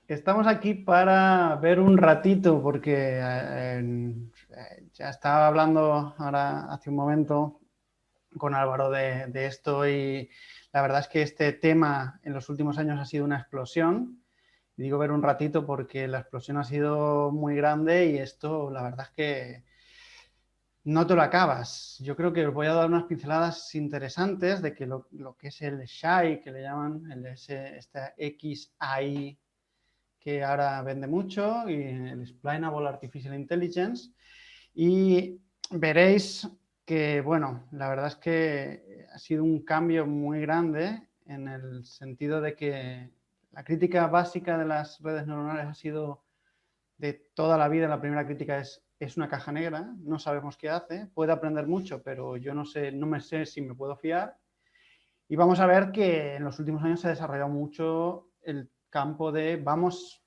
Estamos aquí para ver un ratito, porque ya estaba hablando ahora hace un momento con Álvaro de esto y la verdad es que este tema en los últimos años ha sido una explosión. Y digo ver un ratito porque la explosión ha sido muy grande y esto la verdad es que no te lo acabas. Yo creo que os voy a dar unas pinceladas interesantes de que lo que es el SHAI, que le llaman, esta XAI que ahora vende mucho, y el Explainable Artificial Intelligence, y veréis que, bueno, la verdad es que ha sido un cambio muy grande en el sentido de que la crítica básica de las redes neuronales ha sido de toda la vida. La primera crítica es una caja negra, no sabemos qué hace, puede aprender mucho, pero yo no sé, no me sé si me puedo fiar. Y vamos a ver que en los últimos años se ha desarrollado mucho el campo de vamos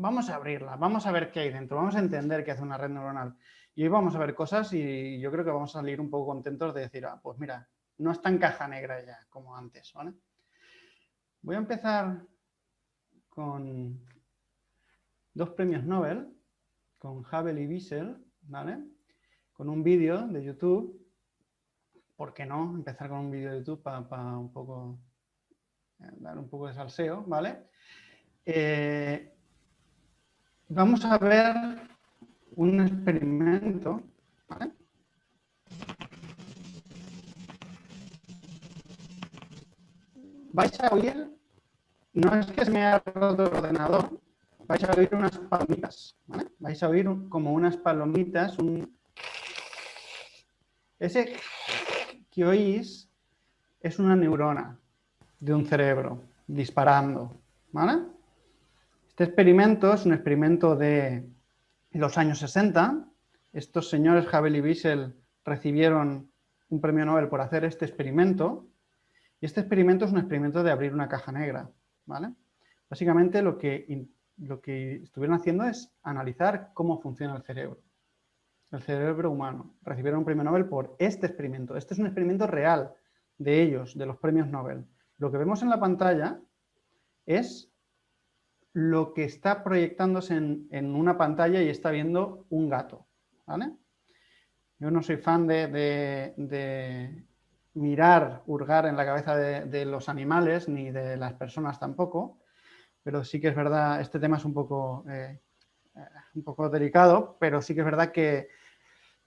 a abrirla, vamos a ver qué hay dentro, vamos a entender qué hace una red neuronal. Y hoy vamos a ver cosas y yo creo que vamos a salir un poco contentos de decir, ah, pues mira, no es tan caja negra ya como antes, ¿vale? Voy a empezar con dos premios Nobel, con Hubble y Wiesel, ¿vale? Con un vídeo de YouTube. ¿Por qué no empezar con un vídeo de YouTube para un poco dar un poco de salseo, ¿vale? Vamos a ver un experimento, ¿vale? Vais a oír, no es que se me haya roto el ordenador, vais a oír unas palomitas, ¿vale? Vais a oír como unas palomitas, ese que oís es una neurona de un cerebro disparando, ¿vale? Este experimento es un experimento de los años 60. Estos señores, Hubble y Wiesel, recibieron un premio Nobel por hacer este experimento. Y este experimento es un experimento de abrir una caja negra, ¿vale? Básicamente lo que estuvieron haciendo es analizar cómo funciona el cerebro humano. Recibieron un premio Nobel por este experimento. Este es un experimento real de ellos, de los premios Nobel. Lo que vemos en la pantalla es lo que está proyectándose en una pantalla y está viendo un gato, ¿vale? Yo no soy fan de mirar, hurgar en la cabeza de los animales, ni de las personas tampoco, pero sí que es verdad, este tema es un poco delicado, pero sí que es verdad que,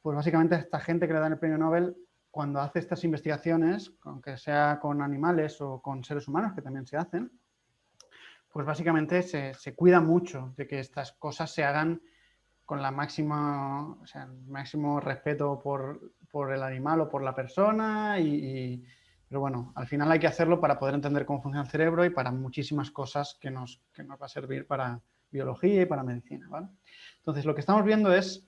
pues básicamente esta gente que le dan el premio Nobel, cuando hace estas investigaciones, aunque sea con animales o con seres humanos, que también se hacen, pues básicamente se cuida mucho de que estas cosas se hagan con la máxima, o sea, el máximo respeto por el animal o por la persona pero bueno, al final hay que hacerlo para poder entender cómo funciona el cerebro y para muchísimas cosas que nos va a servir para biología y para medicina, ¿vale? Entonces, lo que estamos viendo es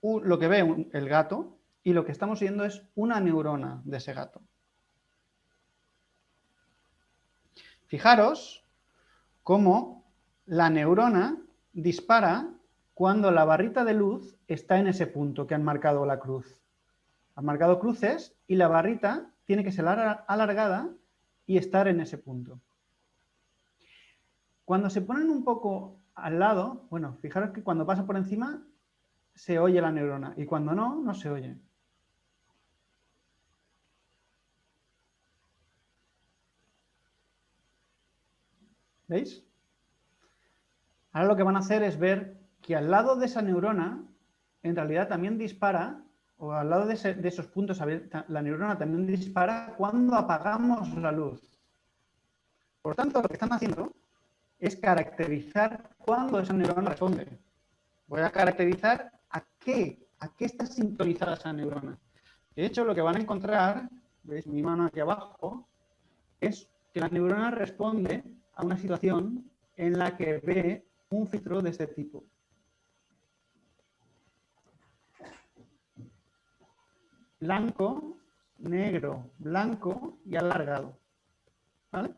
lo que ve el gato y lo que estamos viendo es una neurona de ese gato. Fijaros cómo la neurona dispara cuando la barrita de luz está en ese punto que han marcado la cruz. Han marcado cruces y la barrita tiene que ser alargada y estar en ese punto. Cuando se ponen un poco al lado, bueno, fijaros que cuando pasa por encima se oye la neurona y cuando no, no se oye. ¿Veis? Ahora lo que van a hacer es ver que al lado de esa neurona, en realidad también dispara, o al lado de esos puntos, la neurona también dispara cuando apagamos la luz. Por tanto, lo que están haciendo es caracterizar cuándo esa neurona responde. Voy a caracterizar a qué está sintonizada esa neurona. De hecho, lo que van a encontrar, veis mi mano aquí abajo, es que la neurona responde a una situación en la que ve un filtro de este tipo. Blanco, negro, blanco y alargado. ¿Vale?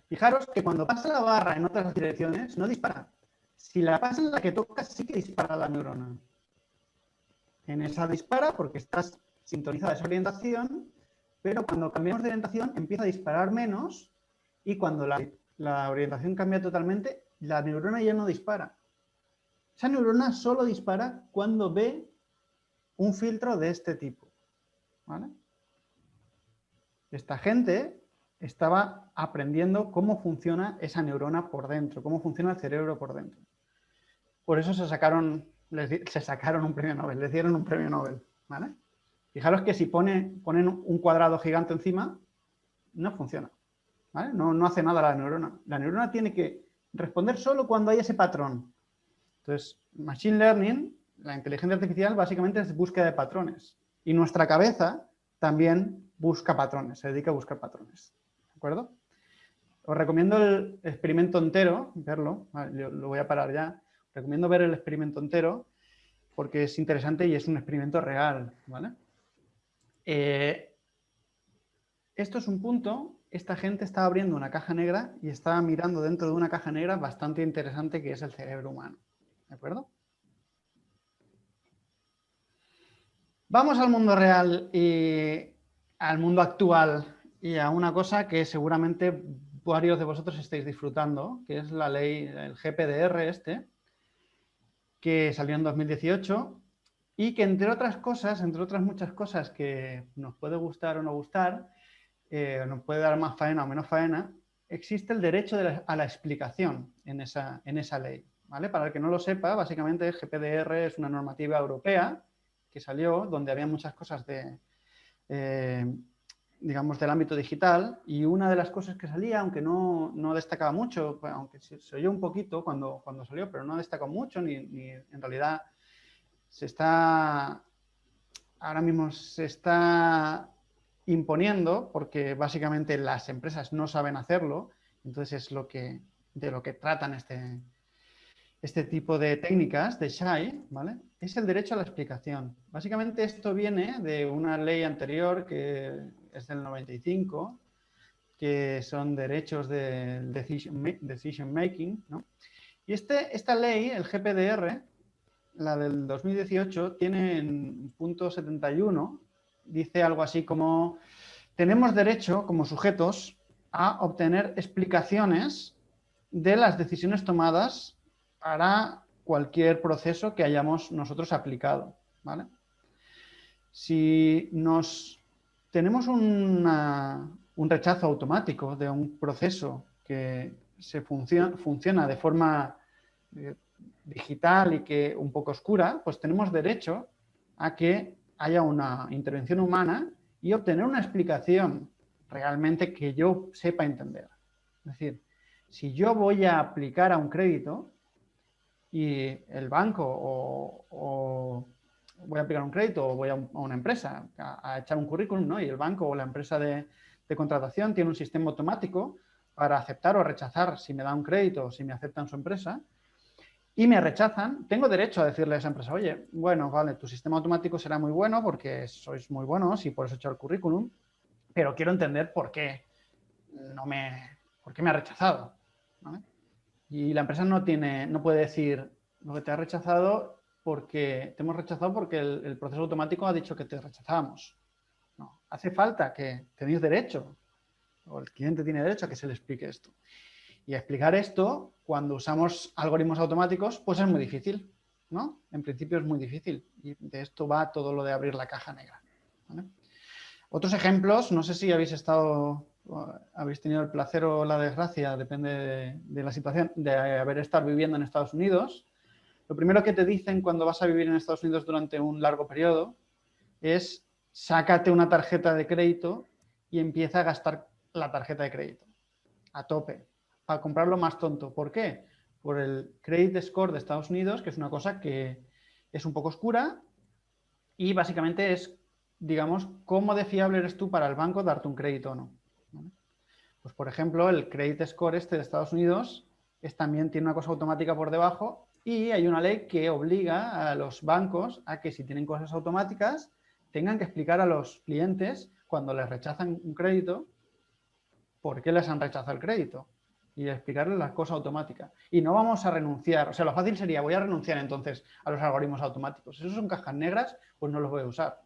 Fijaros que cuando pasa la barra en otras direcciones no dispara. Si la pasa en la que toca, sí que dispara la neurona. En esa dispara porque estás sintonizada esa orientación, pero cuando cambiamos de orientación empieza a disparar menos y cuando la la orientación cambia totalmente, la neurona ya no dispara. Esa neurona solo dispara cuando ve un filtro de este tipo, ¿vale? Esta gente estaba aprendiendo cómo funciona esa neurona por dentro, cómo funciona el cerebro por dentro. Por eso se sacaron un premio Nobel, les dieron un premio Nobel, ¿vale? Fijaros que si ponen un cuadrado gigante encima, no funciona, ¿vale? No hace nada la neurona. La neurona tiene que responder solo cuando hay ese patrón. Entonces, Machine Learning, la inteligencia artificial, básicamente es búsqueda de patrones. Y nuestra cabeza también busca patrones, se dedica a buscar patrones. ¿De acuerdo? Os recomiendo el experimento entero, verlo, yo lo voy a parar ya. Os recomiendo ver el experimento entero porque es interesante y es un experimento real, ¿vale? Esto es un punto, esta gente estaba abriendo una caja negra y estaba mirando dentro de una caja negra bastante interesante que es el cerebro humano, ¿de acuerdo? Vamos al mundo real y al mundo actual y a una cosa que seguramente varios de vosotros estáis disfrutando, que es la ley, el GPDR que salió en 2018 y que entre otras cosas, entre otras muchas cosas que nos puede gustar o no gustar, nos puede dar más faena o menos faena, existe el derecho a la explicación en esa ley, ¿vale? Para el que no lo sepa, básicamente el GPDR es una normativa europea que salió, donde había muchas cosas digamos, del ámbito digital, y una de las cosas que salía, aunque no destacaba mucho, aunque se oyó un poquito cuando salió, pero no destacó mucho, ni en realidad ahora mismo se está imponiendo, porque básicamente las empresas no saben hacerlo, entonces es de lo que tratan este tipo de técnicas de SHAI, ¿vale? Es el derecho a la explicación. Básicamente esto viene de una ley anterior que es del 95, que son derechos del decision making, ¿no? Y esta ley, el GPDR, la del 2018, tiene en punto 71, dice algo así como: tenemos derecho como sujetos a obtener explicaciones de las decisiones tomadas para cualquier proceso que hayamos nosotros aplicado, ¿vale? Si tenemos un rechazo automático de un proceso que funciona de forma digital y que un poco oscura, pues tenemos derecho a que haya una intervención humana y obtener una explicación realmente que yo sepa entender. Es decir, si yo voy a aplicar a un crédito y el banco o voy a aplicar un crédito o voy a una empresa a echar un currículum, ¿no? Y el banco o la empresa de contratación tiene un sistema automático para aceptar o rechazar si me da un crédito o si me aceptan su empresa, y me rechazan, tengo derecho a decirle a esa empresa: oye, bueno, vale, tu sistema automático será muy bueno porque sois muy buenos y por eso he hecho el currículum, pero quiero entender por qué me ha rechazado, ¿vale? Y la empresa no puede decir: lo que te ha rechazado te hemos rechazado porque el proceso automático ha dicho que te rechazamos. No, hace falta que tenéis derecho, o el cliente tiene derecho a que se le explique esto. Y explicar esto, cuando usamos algoritmos automáticos, pues es muy difícil, ¿no? En principio es muy difícil. Y de esto va todo lo de abrir la caja negra, ¿vale? Otros ejemplos, no sé si habéis tenido el placer o la desgracia, depende de la situación, de haber estado viviendo en Estados Unidos. Lo primero que te dicen cuando vas a vivir en Estados Unidos durante un largo periodo es: sácate una tarjeta de crédito y empieza a gastar la tarjeta de crédito a tope, para comprar lo más tonto. ¿Por qué? Por el credit score de Estados Unidos, que es una cosa que es un poco oscura y básicamente es, digamos, cómo de fiable eres tú para el banco darte un crédito o no, ¿vale? Pues, por ejemplo, el credit score de Estados Unidos también tiene una cosa automática por debajo, y hay una ley que obliga a los bancos a que, si tienen cosas automáticas, tengan que explicar a los clientes, cuando les rechazan un crédito, por qué les han rechazado el crédito y explicarles las cosas automáticas. Y no vamos a renunciar, o sea, lo fácil sería: voy a renunciar entonces a los algoritmos automáticos. Si esos son cajas negras, pues no los voy a usar.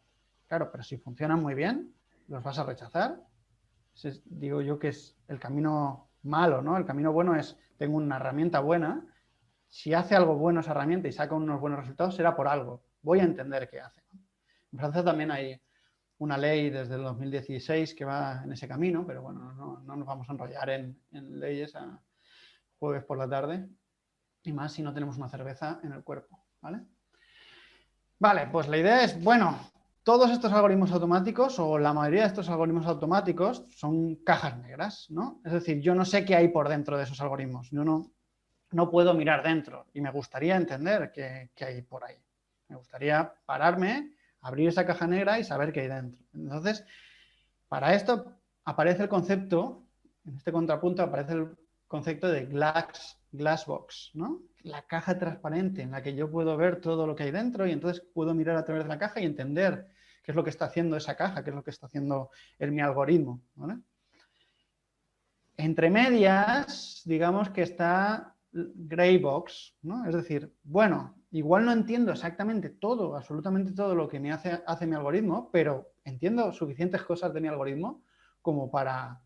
Claro, pero si funcionan muy bien, los vas a rechazar. Digo yo que es el camino malo, ¿no? El camino bueno es, tengo una herramienta buena, si hace algo bueno esa herramienta y saca unos buenos resultados, será por algo. Voy a entender qué hace. En Francia también hay una ley desde el 2016 que va en ese camino, pero bueno, no nos vamos a enrollar en leyes a jueves por la tarde, y más si no tenemos una cerveza en el cuerpo, ¿vale? Vale, pues la idea es, bueno, todos estos algoritmos automáticos o la mayoría de estos algoritmos automáticos son cajas negras, ¿no? Es decir, yo no sé qué hay por dentro de esos algoritmos, yo no puedo mirar dentro y me gustaría entender qué hay por ahí. Me gustaría pararme, abrir esa caja negra y saber qué hay dentro. Entonces, para esto aparece el concepto, en este contrapunto aparece el concepto de glass box, ¿no? La caja transparente en la que yo puedo ver todo lo que hay dentro y entonces puedo mirar a través de la caja y entender qué es lo que está haciendo esa caja, qué es lo que está haciendo mi algoritmo, ¿vale? Entre medias, digamos que está gray box, ¿no? Es decir, bueno, igual no entiendo exactamente todo, absolutamente todo lo que me hace mi algoritmo, pero entiendo suficientes cosas de mi algoritmo como para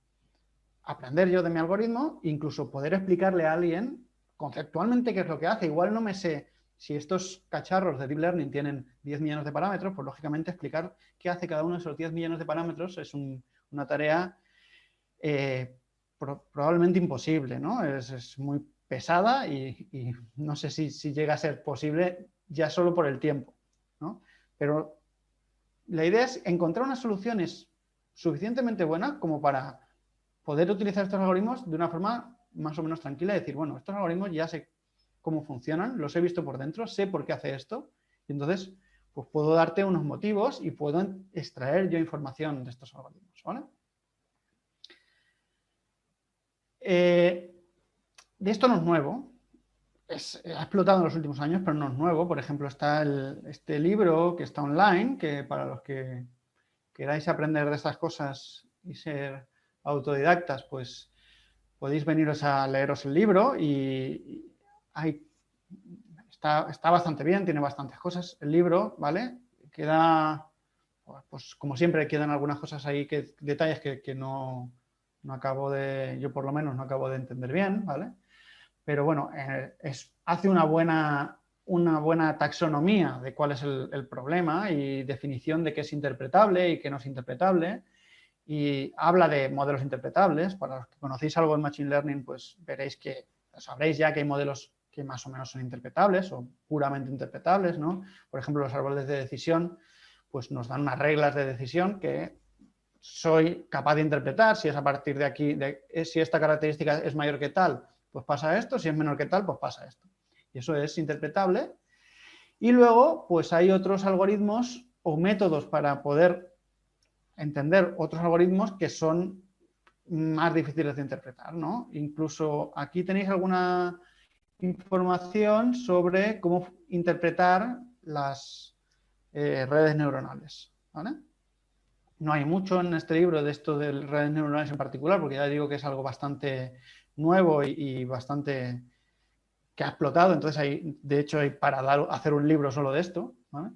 aprender yo de mi algoritmo, incluso poder explicarle a alguien conceptualmente qué es lo que hace. Igual no me sé, si estos cacharros de Deep Learning tienen 10 millones de parámetros, pues lógicamente explicar qué hace cada uno de esos 10 millones de parámetros es una tarea probablemente imposible, ¿no? Es muy pesada y no sé si llega a ser posible ya solo por el tiempo, ¿no? Pero la idea es encontrar unas soluciones suficientemente buenas como para poder utilizar estos algoritmos de una forma más o menos tranquila y decir, bueno, estos algoritmos ya sé cómo funcionan, los he visto por dentro, sé por qué hace esto, y entonces pues puedo darte unos motivos y puedo extraer yo información de estos algoritmos, ¿vale? De esto no es nuevo, ha explotado en los últimos años, pero no es nuevo. Por ejemplo, está este libro que está online, que para los que queráis aprender de estas cosas y ser autodidactas, pues podéis veniros a leeros el libro y está bastante bien, tiene bastantes cosas el libro, ¿vale? Queda, pues como siempre, quedan algunas cosas ahí, detalles que no acabo de, yo por lo menos no acabo de entender bien, ¿vale? Pero bueno, hace una buena taxonomía de cuál es el problema y definición de qué es interpretable y qué no es interpretable. Y habla de modelos interpretables. Para los que conocéis algo en Machine Learning, pues veréis sabréis ya que hay modelos que más o menos son interpretables o puramente interpretables, ¿no? Por ejemplo, los árboles de decisión, pues nos dan unas reglas de decisión que soy capaz de interpretar. Si es a partir de aquí, si esta característica es mayor que tal, pues pasa esto, si es menor que tal, pues pasa esto. Y eso es interpretable. Y luego, pues hay otros algoritmos o métodos para poder entender otros algoritmos que son más difíciles de interpretar, ¿no? Incluso aquí tenéis alguna información sobre cómo interpretar las redes neuronales, ¿vale? No hay mucho en este libro de esto de redes neuronales en particular, porque ya digo que es algo bastante nuevo y bastante que ha explotado, entonces de hecho hay para hacer un libro solo de esto, ¿vale?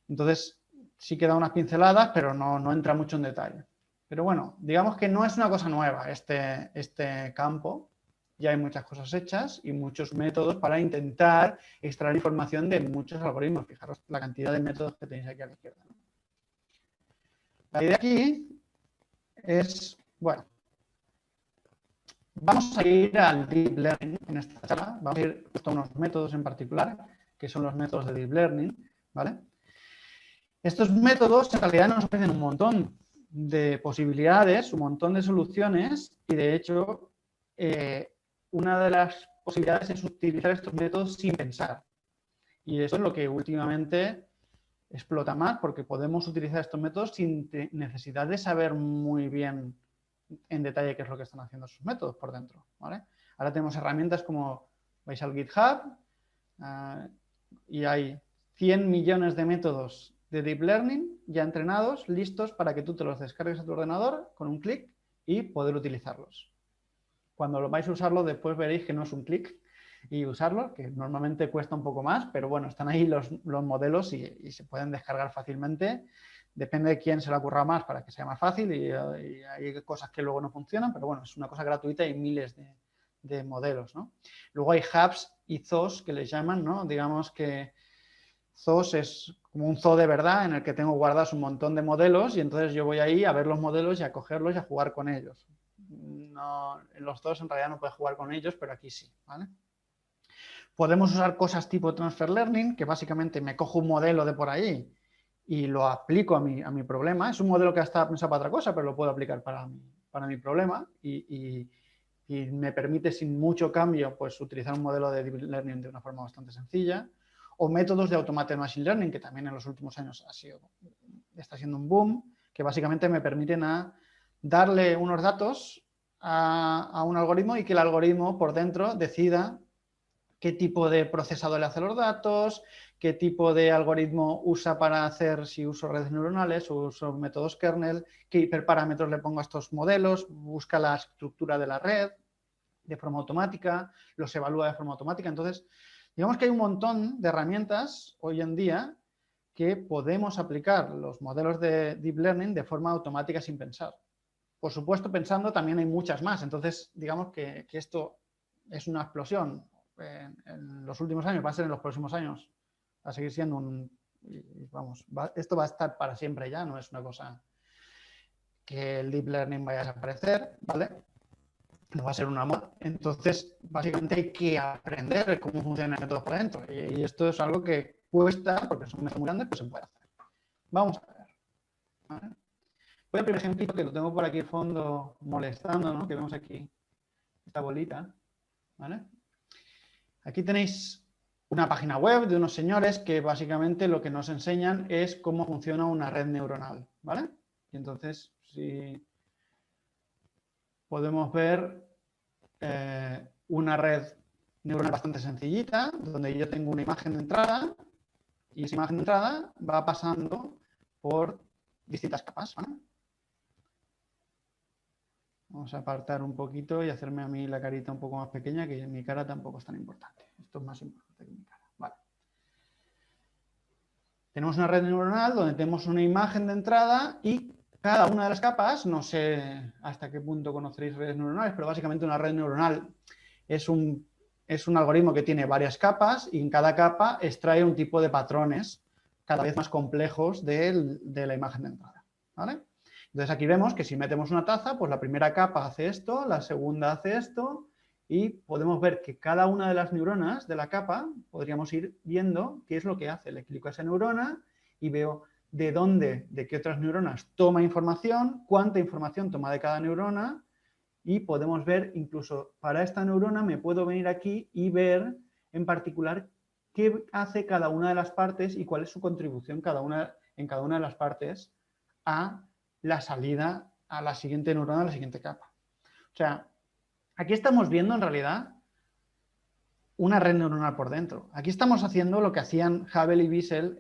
Entonces sí que da unas pinceladas, pero no entra mucho en detalle. Pero bueno, digamos que no es una cosa nueva este campo, ya hay muchas cosas hechas y muchos métodos para intentar extraer información de muchos algoritmos. Fijaros la cantidad de métodos que tenéis aquí a la izquierda. La idea aquí es, bueno, vamos a ir al Deep Learning en esta charla. Vamos a ir a unos métodos en particular, que son los métodos de Deep Learning, ¿vale? Estos métodos en realidad nos ofrecen un montón de posibilidades, un montón de soluciones y de hecho una de las posibilidades es utilizar estos métodos sin pensar. Y eso es lo que últimamente explota más porque podemos utilizar estos métodos sin necesidad de saber muy bien en detalle qué es lo que están haciendo sus métodos por dentro, ¿vale? Ahora tenemos herramientas como vais al GitHub y hay 100 millones de métodos de Deep Learning ya entrenados, listos para que tú te los descargues a tu ordenador con un clic y poder utilizarlos. Cuando lo vais a usarlo, después veréis que no es un clic y usarlo, que normalmente cuesta un poco más, pero bueno, están ahí los modelos y se pueden descargar fácilmente Depende de quién se le ocurra más para que sea más fácil y hay cosas que luego no funcionan, pero bueno, es una cosa gratuita y miles de modelos, ¿no? Luego hay hubs y zoos que les llaman, ¿no? Digamos que zoos es como un zoo de verdad en el que tengo guardados un montón de modelos y entonces yo voy ahí a ver los modelos y a cogerlos y a jugar con ellos. No, en los zoos en realidad no puedes jugar con ellos, pero aquí sí, ¿vale? Podemos usar cosas tipo Transfer Learning, que básicamente me cojo un modelo de por ahí y lo aplico a mi problema. Es un modelo que estaba pensado para otra cosa, pero lo puedo aplicar para mi problema y me permite sin mucho cambio pues, utilizar un modelo de Deep Learning de una forma bastante sencilla. O métodos de Automated Machine Learning, que también en los últimos años está siendo un boom, que básicamente me permiten darle unos datos a un algoritmo y que el algoritmo por dentro decida qué tipo de procesador le hace los datos, qué tipo de algoritmo usa para hacer, si uso redes neuronales o uso métodos kernel, qué hiperparámetros le pongo a estos modelos, busca la estructura de la red de forma automática, los evalúa de forma automática. Entonces, digamos que hay un montón de herramientas hoy en día que podemos aplicar los modelos de Deep Learning de forma automática sin pensar. Por supuesto, pensando también hay muchas más. Entonces, digamos que esto es una explosión en los últimos años, va a ser en los próximos años, va a seguir siendo vamos, esto va a estar para siempre ya, no es una cosa que el Deep Learning vaya a desaparecer, ¿vale? No va a ser una moda. Entonces, básicamente hay que aprender cómo funciona el método por dentro. Y esto es algo que cuesta, porque son métodos muy grandes, pero se puede hacer. Vamos a ver. ¿Vale? Voy al primer ejemplito que lo tengo por aquí al fondo molestando, ¿no? Que vemos aquí esta bolita. ¿Vale? Aquí tenéis una página web de unos señores que básicamente lo que nos enseñan es cómo funciona una red neuronal. ¿Vale? Y entonces, si podemos ver una red neuronal bastante sencillita, donde yo tengo una imagen de entrada y esa imagen de entrada va pasando por distintas capas. ¿Vale? Vamos a apartar un poquito y hacerme a mí la carita un poco más pequeña, que mi cara tampoco es tan importante. Esto es más importante que mi cara. Vale. Tenemos una red neuronal donde tenemos una imagen de entrada y cada una de las capas, no sé hasta qué punto conoceréis redes neuronales, pero básicamente una red neuronal es un algoritmo que tiene varias capas y en cada capa extrae un tipo de patrones cada vez más complejos de la imagen de entrada. ¿Vale? Entonces aquí vemos que si metemos una taza, pues la primera capa hace esto, la segunda hace esto y podemos ver que cada una de las neuronas de la capa podríamos ir viendo qué es lo que hace. Le clico a esa neurona y veo de dónde, de qué otras neuronas toma información, cuánta información toma de cada neurona y podemos ver incluso para esta neurona me puedo venir aquí y ver en particular qué hace cada una de las partes y cuál es su contribución en cada una de las partes a la salida a la siguiente neurona, a la siguiente capa. O sea, aquí estamos viendo en realidad una red neuronal por dentro. Aquí estamos haciendo lo que hacían Hubble y Wiesel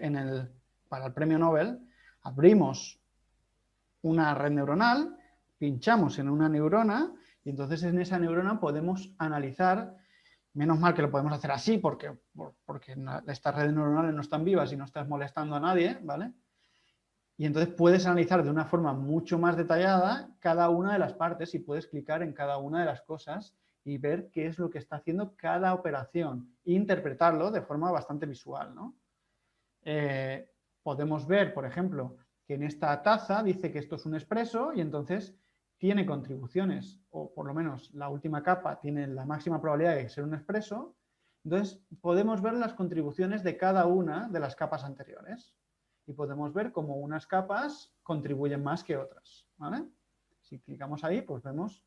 para el premio Nobel. Abrimos una red neuronal, pinchamos en una neurona y entonces en esa neurona podemos analizar, menos mal que lo podemos hacer así porque estas redes neuronales no están vivas y no estás molestando a nadie, ¿vale? Y entonces puedes analizar de una forma mucho más detallada cada una de las partes y puedes clicar en cada una de las cosas y ver qué es lo que está haciendo cada operación e interpretarlo de forma bastante visual, ¿no? Podemos ver, por ejemplo, que en esta taza dice que esto es un espresso y entonces tiene contribuciones, o por lo menos la última capa tiene la máxima probabilidad de ser un espresso. Entonces podemos ver las contribuciones de cada una de las capas anteriores y podemos ver cómo unas capas contribuyen más que otras, ¿vale? Si clicamos ahí, pues vemos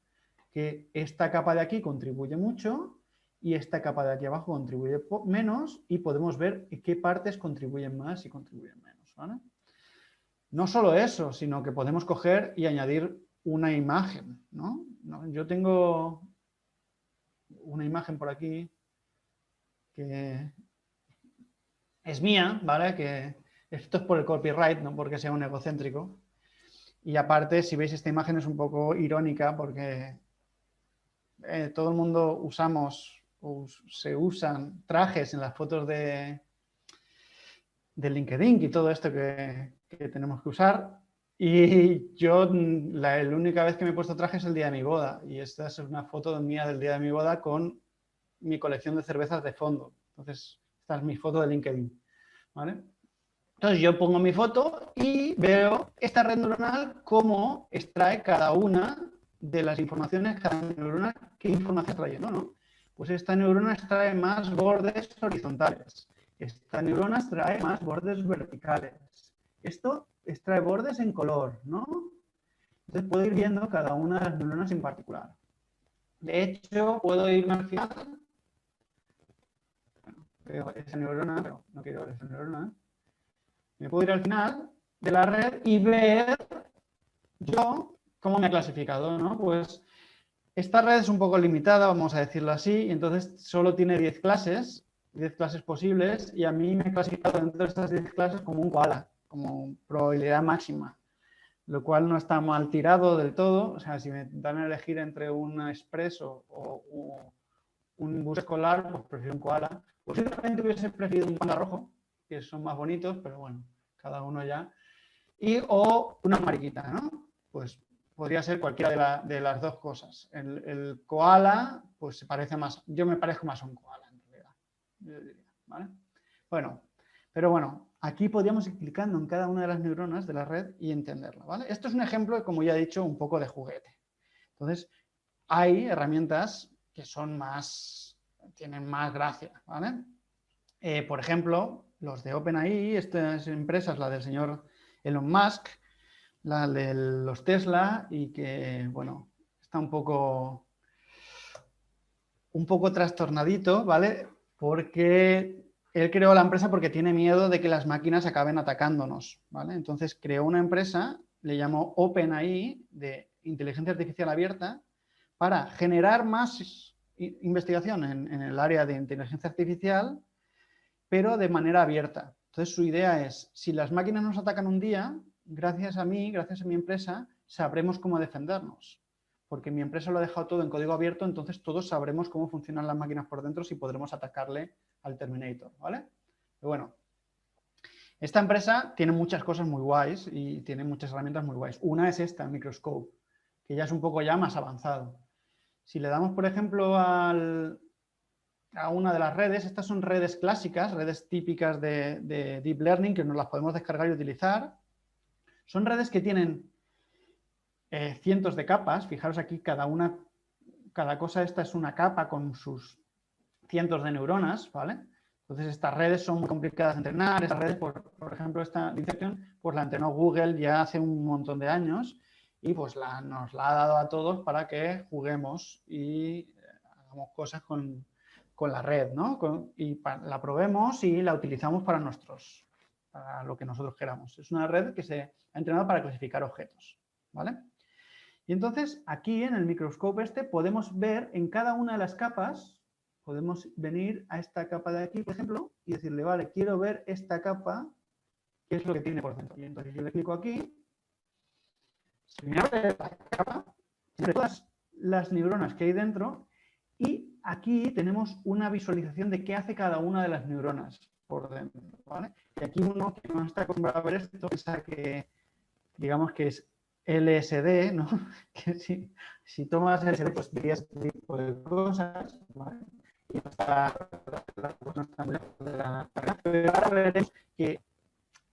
que esta capa de aquí contribuye mucho y esta capa de aquí abajo contribuye menos y podemos ver qué partes contribuyen más y contribuyen menos, ¿vale? No solo eso, sino que podemos coger y añadir una imagen, ¿no? Yo tengo una imagen por aquí que es mía, ¿vale? Que esto es por el copyright, no porque sea un egocéntrico. Y aparte, si veis, esta imagen es un poco irónica porque todo el mundo usamos o se usan trajes en las fotos de de LinkedIn y todo esto que tenemos que usar. Y yo, la única vez que me he puesto traje es el día de mi boda. Y esta es una foto mía del día de mi boda con mi colección de cervezas de fondo. Entonces, esta es mi foto de LinkedIn, ¿vale? Entonces, yo pongo mi foto y veo esta red neuronal cómo extrae cada una de las informaciones, cada neurona, qué información está trayendo, ¿no? Pues esta neurona extrae más bordes horizontales. Esta neurona extrae más bordes verticales. Esto extrae bordes en color, ¿no? Entonces puedo ir viendo cada una de las neuronas en particular. De hecho, puedo irme al final. Bueno, veo esa neurona, pero no quiero ver esa neurona. Me puedo ir al final de la red y ver yo cómo me ha clasificado, ¿no? Pues esta red es un poco limitada, vamos a decirlo así, y entonces solo tiene 10 clases posibles, y a mí me ha clasificado dentro de estas 10 clases como un koala, como probabilidad máxima, lo cual no está mal tirado del todo. O sea, si me dan a elegir entre un expreso o un bus escolar, pues prefiero un koala. Posiblemente hubiese preferido un panda rojo, que son más bonitos, pero bueno, cada uno ya. O una mariquita, ¿no? Pues podría ser cualquiera de las dos cosas. El koala, pues se parece más, yo me parezco más a un koala, en realidad, yo diría, ¿vale? Bueno, pero bueno, aquí podríamos ir clicando en cada una de las neuronas de la red y entenderla, ¿vale? Esto es un ejemplo, como ya he dicho, un poco de juguete. Entonces, hay herramientas que son más, tienen más gracia, ¿vale? Por ejemplo, los de OpenAI, estas empresas, la del señor Elon Musk, la de los Tesla, y que, bueno, está un poco trastornadito, ¿vale? Porque él creó la empresa porque tiene miedo de que las máquinas acaben atacándonos, ¿vale? Entonces creó una empresa, le llamó OpenAI, de inteligencia artificial abierta, para generar más investigación en el área de inteligencia artificial, pero de manera abierta. Entonces su idea es, si las máquinas nos atacan un día, gracias a mí, gracias a mi empresa, sabremos cómo defendernos. Porque mi empresa lo ha dejado todo en código abierto, entonces todos sabremos cómo funcionan las máquinas por dentro y podremos atacarle al Terminator, ¿vale? Pero bueno, esta empresa tiene muchas cosas muy guays y tiene muchas herramientas muy guays. Una es esta, Microscope, que ya es un poco ya más avanzado. Si le damos, por ejemplo, a una de las redes, estas son redes clásicas, redes típicas de Deep Learning, que nos las podemos descargar y utilizar. Son redes que tienen cientos de capas. Fijaros aquí, cada cosa esta es una capa con sus cientos de neuronas, ¿vale? Entonces estas redes son muy complicadas de entrenar. Estas redes, por ejemplo, esta Inception, pues la entrenó Google ya hace un montón de años y pues nos la ha dado a todos para que juguemos y hagamos cosas con la red, ¿no? Y la probemos y la utilizamos para lo que nosotros queramos. Es una red que se ha entrenado para clasificar objetos, ¿vale? Y entonces aquí en el microscope podemos ver en cada una de las capas, podemos venir a esta capa de aquí, por ejemplo, y decirle, vale, quiero ver esta capa, qué es lo que tiene por dentro. Y entonces yo le clico aquí, se me abre la capa, de todas las neuronas que hay dentro, y aquí tenemos una visualización de qué hace cada una de las neuronas por dentro, ¿vale? Y aquí uno que no está acostumbrado a ver esto piensa que, digamos que es LSD, ¿no? Que si tomas LSD, pues dirías este tipo de cosas, ¿vale? Y no está muy lejos de la carga, pero ahora veremos que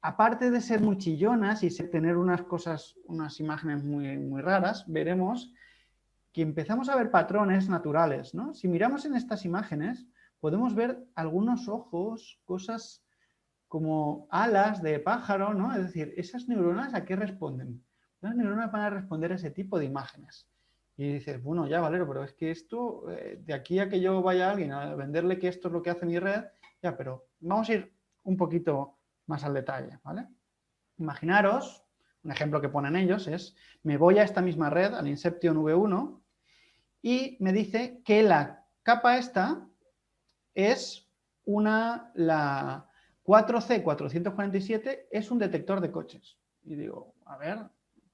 aparte de ser muy chillonas y tener unas imágenes muy, muy raras, veremos que empezamos a ver patrones naturales, ¿no? Si miramos en estas imágenes, podemos ver algunos ojos, cosas como alas de pájaro, ¿no? Es decir, ¿esas neuronas a qué responden? Las neuronas van a responder a ese tipo de imágenes. Y dices, bueno, ya, Valero, pero es que esto, de aquí a que yo vaya a alguien a venderle que esto es lo que hace mi red, ya, pero vamos a ir un poquito más al detalle, ¿vale? Imaginaros, un ejemplo que ponen ellos es, me voy a esta misma red, al Inception V1, y me dice que la capa esta es la 4C447 es un detector de coches. Y digo, a ver,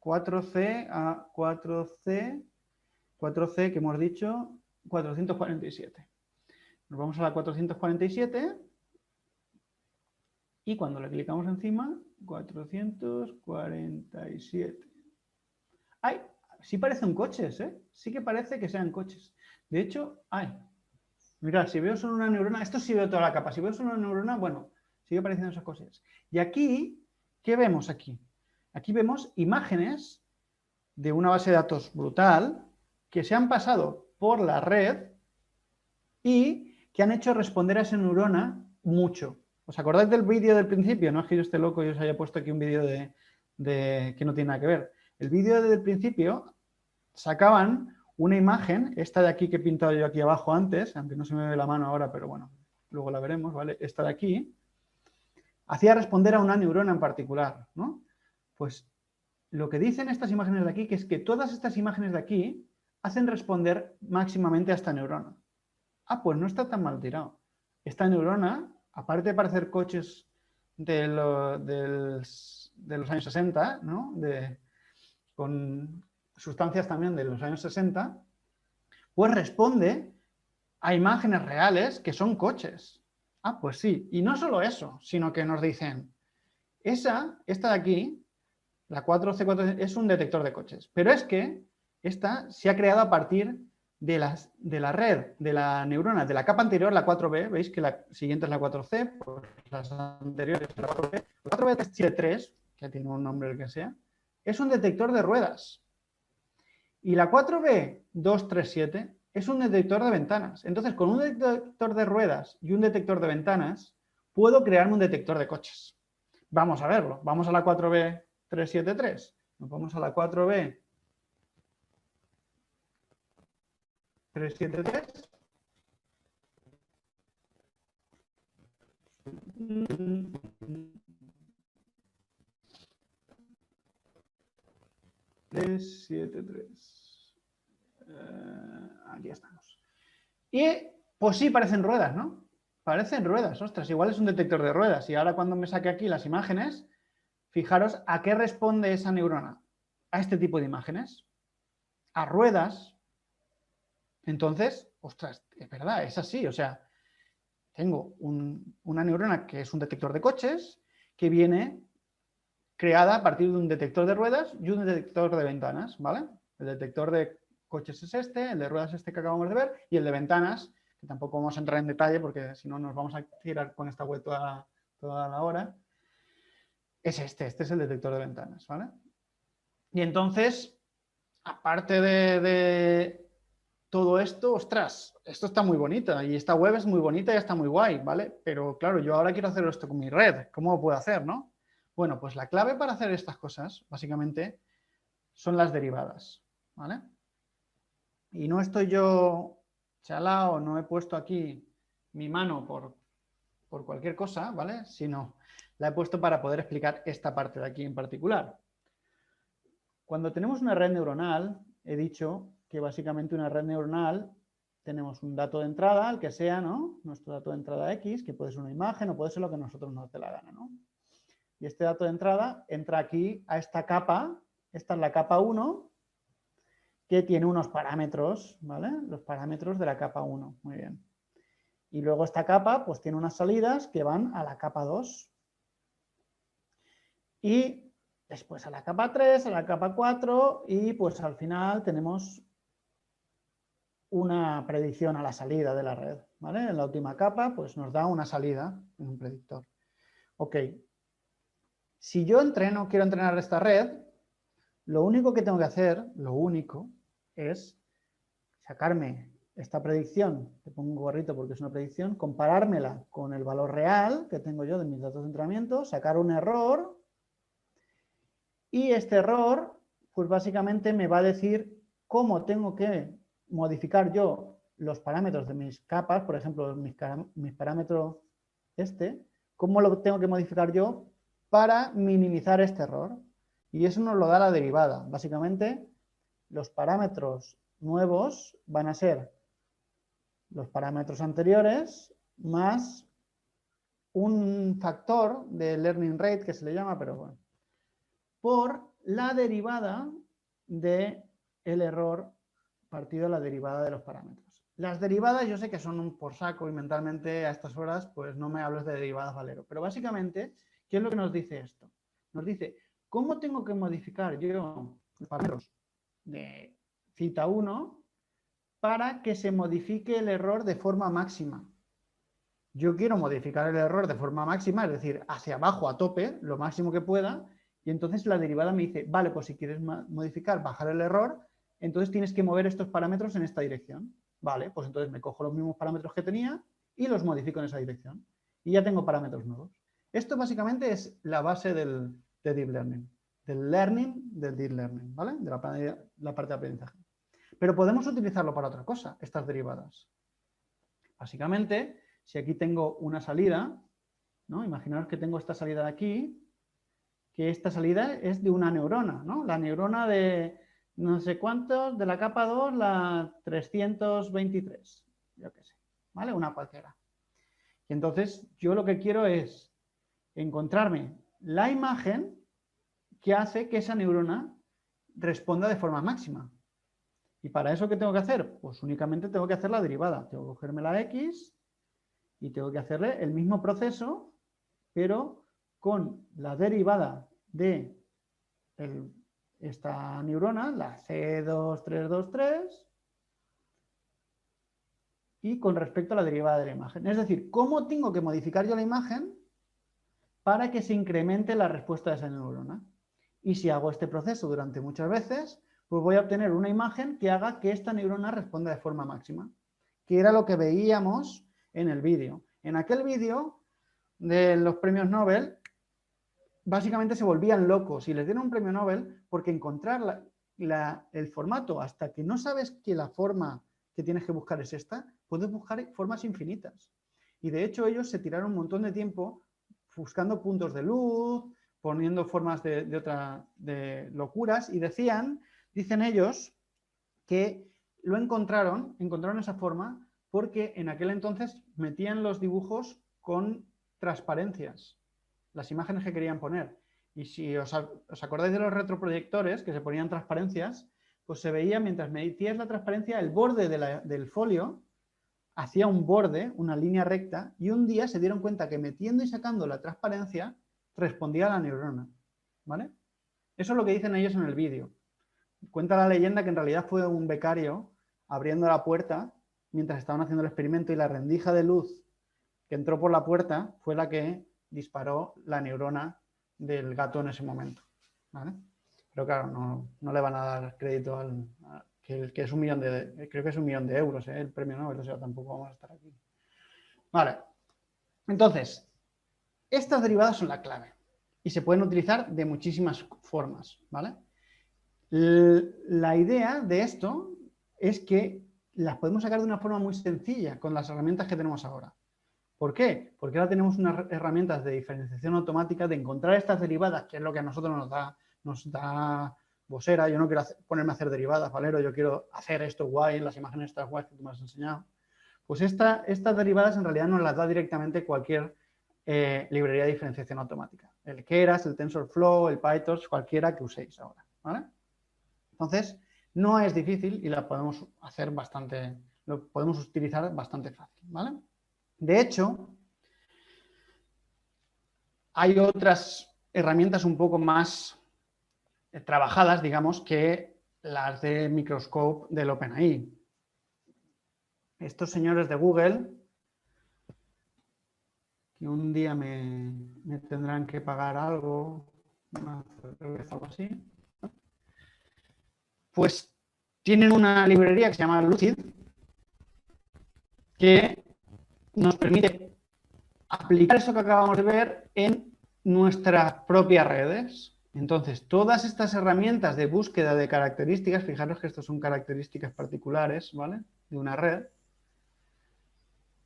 4C a 4C que hemos dicho, 447. Nos vamos a la 447 Y cuando le clicamos encima, 447. ¡Ay! Sí parecen coches, ¿eh? Sí que parece que sean coches. De hecho, ¡ay! Mirad, si veo solo una neurona, esto sí veo toda la capa. Si veo solo una neurona, bueno, sigue apareciendo esas cosas. Y aquí, ¿qué vemos aquí? Aquí vemos imágenes de una base de datos brutal que se han pasado por la red y que han hecho responder a esa neurona mucho. ¿Os acordáis del vídeo del principio? No es que yo esté loco y os haya puesto aquí un vídeo de que no tiene nada que ver. El vídeo del principio sacaban una imagen, esta de aquí que he pintado yo aquí abajo antes, aunque no se me ve la mano ahora, pero bueno, luego la veremos, ¿vale? Esta de aquí, hacía responder a una neurona en particular, ¿no? Pues lo que dicen estas imágenes de aquí, que es que todas estas imágenes de aquí hacen responder máximamente a esta neurona. Ah, pues no está tan mal tirado. Esta neurona, aparte de parecer coches de los años 60, ¿no? Con sustancias también de los años 60, pues responde a imágenes reales que son coches. Ah, pues sí. Y no solo eso, sino que nos dicen, esta de aquí, la 4C4, es un detector de coches. Pero es que esta se ha creado a partir de la red, de la neurona, de la capa anterior, la 4B. ¿Veis que la siguiente es la 4C? Pues las anteriores la 4B. La 4B3, que tiene un nombre el que sea, es un detector de ruedas. Y la 4B237 es un detector de ventanas. Entonces, con un detector de ruedas y un detector de ventanas, puedo crearme un detector de coches. Vamos a verlo. Vamos a la 4B373. Nos vamos a la 4B373. Aquí estamos. Y pues sí, parecen ruedas, ¿no? Parecen ruedas, ostras, igual es un detector de ruedas. Y ahora cuando me saque aquí las imágenes, fijaros a qué responde esa neurona. A este tipo de imágenes. A ruedas. Entonces, ostras, es verdad, es así. O sea, tengo una neurona que es un detector de coches que viene creada a partir de un detector de ruedas y un detector de ventanas, ¿vale? El detector de coches es este, el de ruedas es este que acabamos de ver, y el de ventanas, que tampoco vamos a entrar en detalle porque si no nos vamos a tirar con esta web toda la hora, es este es el detector de ventanas, ¿vale? Y entonces, aparte de todo esto, ostras, esto está muy bonito y esta web es muy bonita y está muy guay, ¿vale? Pero claro, yo ahora quiero hacer esto con mi red, ¿cómo lo puedo hacer, no? Bueno, pues la clave para hacer estas cosas, básicamente, son las derivadas, ¿vale? Y no estoy yo chalao, no he puesto aquí mi mano por cualquier cosa, ¿vale? Sino la he puesto para poder explicar esta parte de aquí en particular. Cuando tenemos una red neuronal, he dicho que básicamente una red neuronal tenemos un dato de entrada, el que sea, ¿no? Nuestro dato de entrada X, que puede ser una imagen o puede ser lo que a nosotros nos dé la gana, ¿no? Y este dato de entrada entra aquí a esta capa, esta es la capa 1, que tiene unos parámetros, ¿vale? Los parámetros de la capa 1, muy bien. Y luego esta capa pues tiene unas salidas que van a la capa 2. Y después a la capa 3, a la capa 4 y pues al final tenemos una predicción a la salida de la red, ¿vale? En la última capa pues nos da una salida en un predictor. Ok, si yo quiero entrenar esta red, lo único que tengo que hacer, es sacarme esta predicción, te pongo un gorrito porque es una predicción, comparármela con el valor real que tengo yo de mis datos de entrenamiento, sacar un error y este error, pues básicamente me va a decir cómo tengo que modificar yo los parámetros de mis capas, por ejemplo, mis parámetros cómo lo tengo que modificar yo para minimizar este error. Y eso nos lo da la derivada. Básicamente, los parámetros nuevos van a ser los parámetros anteriores más un factor de learning rate que se le llama, pero bueno, por la derivada del error partido de la derivada de los parámetros. Las derivadas yo sé que son un por saco y mentalmente a estas horas pues no me hables de derivadas, Valero. Pero básicamente, ¿qué es lo que nos dice esto? Nos dice, ¿cómo tengo que modificar yo los parámetros de cita 1 para que se modifique el error de forma máxima? Yo quiero modificar el error de forma máxima, es decir, hacia abajo a tope, lo máximo que pueda, y entonces la derivada me dice, vale, pues si quieres modificar, bajar el error, entonces tienes que mover estos parámetros en esta dirección. Vale, pues entonces me cojo los mismos parámetros que tenía y los modifico en esa dirección. Y ya tengo parámetros nuevos. Esto básicamente es la base de Deep Learning, del Deep Learning, ¿vale? De la parte de aprendizaje. Pero podemos utilizarlo para otra cosa, estas derivadas. Básicamente, si aquí tengo una salida, ¿no? Imaginaos que tengo esta salida de aquí, que esta salida es de una neurona, ¿no? La neurona de no sé cuántos, de la capa 2, la 323, yo qué sé, ¿vale? Una cualquiera. Y entonces yo lo que quiero es encontrarme la imagen que hace que esa neurona responda de forma máxima. ¿Y para eso qué tengo que hacer? Pues únicamente tengo que hacer la derivada. Tengo que cogerme la X y tengo que hacerle el mismo proceso, pero con la derivada de esta neurona, la C2323, y con respecto a la derivada de la imagen. Es decir, ¿cómo tengo que modificar yo la imagen para que se incremente la respuesta de esa neurona? Y si hago este proceso durante muchas veces, pues voy a obtener una imagen que haga que esta neurona responda de forma máxima, que era lo que veíamos en el vídeo. En aquel vídeo de los premios Nobel, básicamente se volvían locos y les dieron un premio Nobel porque encontrar el formato hasta que no sabes que la forma que tienes que buscar es esta, puedes buscar formas infinitas. Y de hecho ellos se tiraron un montón de tiempo buscando puntos de luz, poniendo formas de locuras y dicen ellos que lo encontraron esa forma porque en aquel entonces metían los dibujos con transparencias, las imágenes que querían poner. Y si os acordáis de los retroproyectores que se ponían transparencias, pues se veía mientras metías la transparencia, el borde del folio hacía un borde, una línea recta, y un día se dieron cuenta que metiendo y sacando la transparencia respondía a la neurona. ¿Vale? Eso es lo que dicen ellos en el vídeo. Cuenta la leyenda que en realidad fue un becario abriendo la puerta mientras estaban haciendo el experimento y la rendija de luz que entró por la puerta fue la que disparó la neurona del gato en ese momento. ¿Vale? Pero claro, no le van a dar crédito que es creo que es 1.000.000 de euros, el premio Nobel, o sea, tampoco vamos a estar aquí. Vale. Entonces, estas derivadas son la clave y se pueden utilizar de muchísimas formas, ¿vale? La idea de esto es que las podemos sacar de una forma muy sencilla con las herramientas que tenemos ahora. ¿Por qué? Porque ahora tenemos unas herramientas de diferenciación automática de encontrar estas derivadas, que es lo que a nosotros nos da Bosera. Yo no quiero ponerme a hacer derivadas, Valero, yo quiero hacer esto guay, las imágenes estas guays que tú me has enseñado. Pues estas derivadas en realidad nos las da directamente cualquier librería de diferenciación automática. El Keras, el TensorFlow, el PyTorch, cualquiera que uséis ahora, ¿vale? Entonces, no es difícil y la podemos hacer lo podemos utilizar bastante fácil, ¿vale? De hecho, hay otras herramientas un poco más trabajadas, digamos, que las de Microscope del OpenAI. Estos señores de Google, que un día me tendrán que pagar algo, algo así, pues tienen una librería que se llama Lucid, que nos permite aplicar eso que acabamos de ver en nuestras propias redes. Entonces, todas estas herramientas de búsqueda de características, fijaros que estas son características particulares, ¿vale? De una red,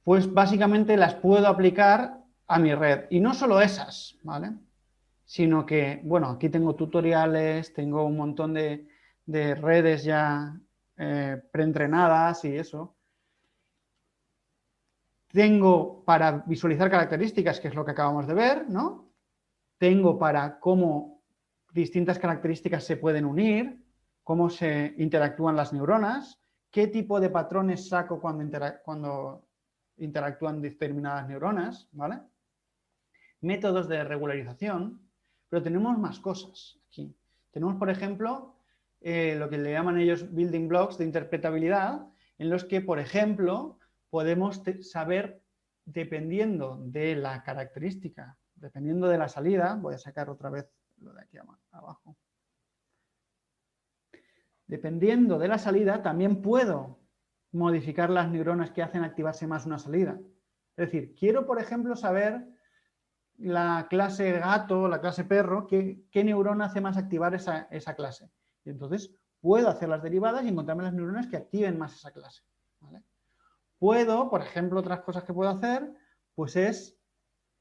pues básicamente las puedo aplicar a mi red. Y no solo esas, ¿vale? Sino que, bueno, aquí tengo tutoriales, tengo un montón de redes ya preentrenadas y eso. Tengo para visualizar características, que es lo que acabamos de ver, ¿no? Tengo para cómo distintas características se pueden unir, cómo se interactúan las neuronas, qué tipo de patrones saco cuando interactúan determinadas neuronas, ¿vale? Métodos de regularización, pero tenemos más cosas aquí. Tenemos, por ejemplo, lo que le llaman ellos building blocks de interpretabilidad, en los que, por ejemplo, podemos saber, dependiendo de la característica, dependiendo de la salida, voy a sacar otra vez lo de aquí abajo, dependiendo de la salida, también puedo modificar las neuronas que hacen activarse más una salida. Es decir, quiero, por ejemplo, saber la clase gato, la clase perro, qué neurona hace más activar esa clase. Y entonces puedo hacer las derivadas y encontrarme las neuronas que activen más esa clase, ¿vale? Puedo, por ejemplo, otras cosas que puedo hacer, pues es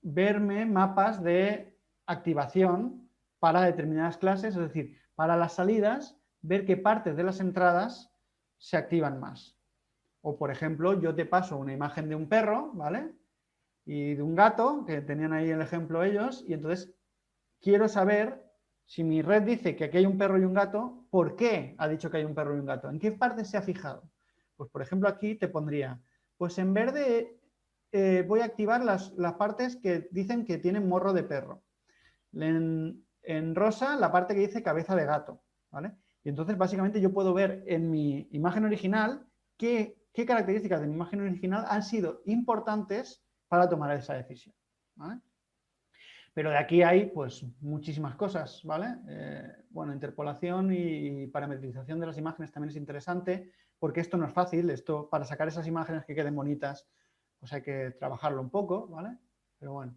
verme mapas de activación para determinadas clases, es decir, para las salidas, ver qué partes de las entradas se activan más. O, por ejemplo, yo te paso una imagen de un perro, ¿vale? Y de un gato, que tenían ahí el ejemplo ellos, y entonces quiero saber si mi red dice que aquí hay un perro y un gato, ¿por qué ha dicho que hay un perro y un gato? ¿En qué parte se ha fijado? Pues, por ejemplo, aquí te pondría, pues en verde voy a activar las partes que dicen que tienen morro de perro. En rosa, la parte que dice cabeza de gato, ¿vale? Y entonces, básicamente, yo puedo ver en mi imagen original qué características de mi imagen original han sido importantes para tomar esa decisión, ¿vale? Pero de aquí hay, pues, muchísimas cosas, ¿vale? Bueno, interpolación y parametrización de las imágenes también es interesante, porque esto no es fácil, esto, para sacar esas imágenes que queden bonitas, pues hay que trabajarlo un poco, ¿vale? Pero bueno.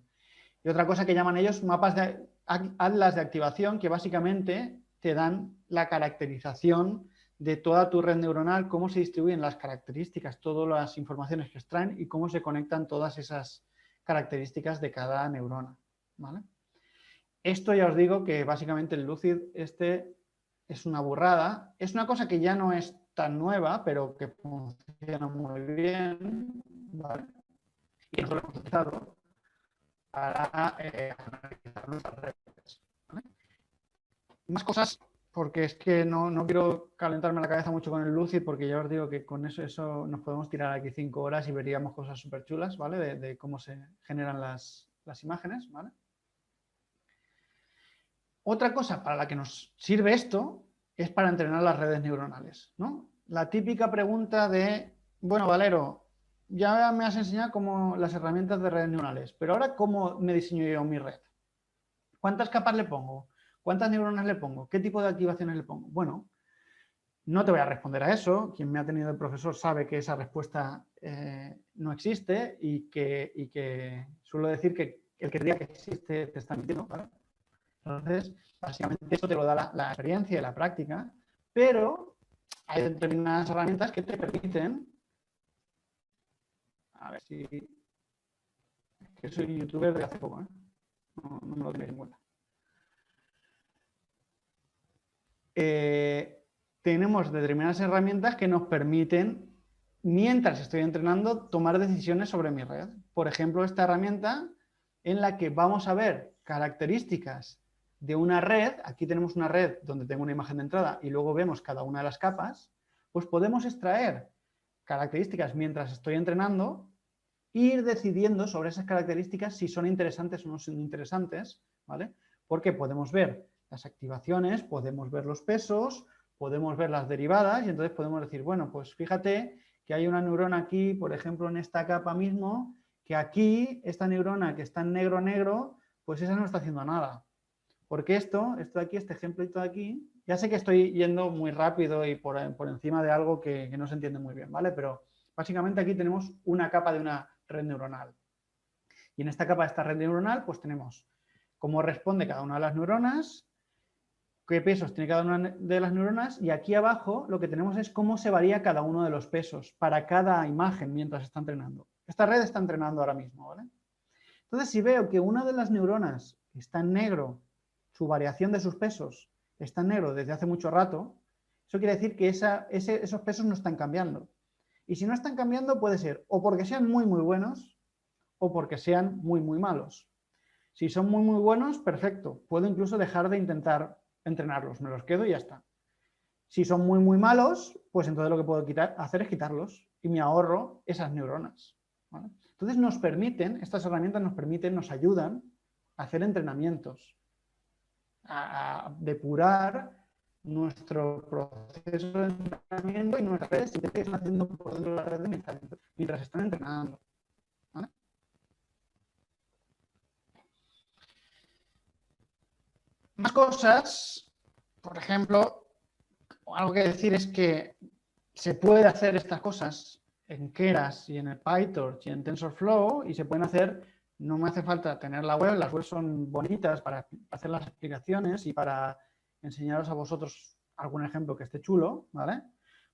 Y otra cosa que llaman ellos mapas de atlas de activación, que básicamente te dan la caracterización de toda tu red neuronal, cómo se distribuyen las características, todas las informaciones que extraen y cómo se conectan todas esas características de cada neurona, ¿vale? Esto ya os digo que básicamente el Lucid es una burrada. Es una cosa que ya no es tan nueva, pero que funciona muy bien, ¿vale? Y eso lo hemos utilizado para analizar nuestras redes, ¿vale? Más cosas, porque es que no quiero calentarme la cabeza mucho con el Lucid, porque ya os digo que con eso nos podemos tirar aquí 5 horas y veríamos cosas súper chulas, ¿vale? De cómo se generan las imágenes, ¿vale? Otra cosa para la que nos sirve esto es para entrenar las redes neuronales, ¿no? La típica pregunta de, bueno, Valero, ya me has enseñado cómo las herramientas de redes neuronales, pero ahora, ¿cómo me diseño yo mi red? ¿Cuántas capas le pongo? ¿Cuántas neuronas le pongo? ¿Qué tipo de activaciones le pongo? Bueno, no te voy a responder a eso. Quien me ha tenido de profesor sabe que esa respuesta no existe y que suelo decir que el que diga que existe te está mintiendo, ¿vale? Entonces, básicamente eso te lo da la experiencia y la práctica, pero hay determinadas herramientas que te permiten, a ver si, que soy youtuber de hace poco, ¿eh? No me lo tenéis en cuenta. Tenemos determinadas herramientas que nos permiten, mientras estoy entrenando, tomar decisiones sobre mi red. Por ejemplo, esta herramienta en la que vamos a ver características de una red, aquí tenemos una red donde tengo una imagen de entrada y luego vemos cada una de las capas, pues podemos extraer características mientras estoy entrenando e ir decidiendo sobre esas características si son interesantes o no son interesantes, ¿vale? Porque podemos ver las activaciones, podemos ver los pesos, podemos ver las derivadas y entonces podemos decir, bueno, pues fíjate que hay una neurona aquí, por ejemplo, en esta capa mismo, que aquí, esta neurona que está en negro, pues esa no está haciendo nada. Porque esto de aquí, este ejemplito de aquí, ya sé que estoy yendo muy rápido y por encima de algo que no se entiende muy bien, ¿vale? Pero básicamente aquí tenemos una capa de una red neuronal. Y en esta capa de esta red neuronal, pues tenemos cómo responde cada una de las neuronas, qué pesos tiene cada una de las neuronas, y aquí abajo lo que tenemos es cómo se varía cada uno de los pesos para cada imagen mientras está entrenando. Esta red está entrenando ahora mismo, ¿vale? Entonces, si veo que una de las neuronas está en negro, su variación de sus pesos está en negro desde hace mucho rato, eso quiere decir que esos pesos no están cambiando. Y si no están cambiando, puede ser o porque sean muy, muy buenos o porque sean muy, muy malos. Si son muy, muy buenos, perfecto. Puedo incluso dejar de intentar entrenarlos. Me los quedo y ya está. Si son muy, muy malos, pues entonces lo que puedo hacer es quitarlos y me ahorro esas neuronas, ¿vale? Entonces estas herramientas nos ayudan a hacer entrenamientos, a depurar nuestro proceso de entrenamiento y nuestras redes que están haciendo por dentro de la red mientras están entrenando, ¿vale? Más cosas, por ejemplo, algo que decir es que se puede hacer estas cosas en Keras y en el PyTorch y en TensorFlow y se pueden hacer, no me hace falta tener la web, las webs son bonitas para hacer las explicaciones y para enseñaros a vosotros algún ejemplo que esté chulo, ¿vale?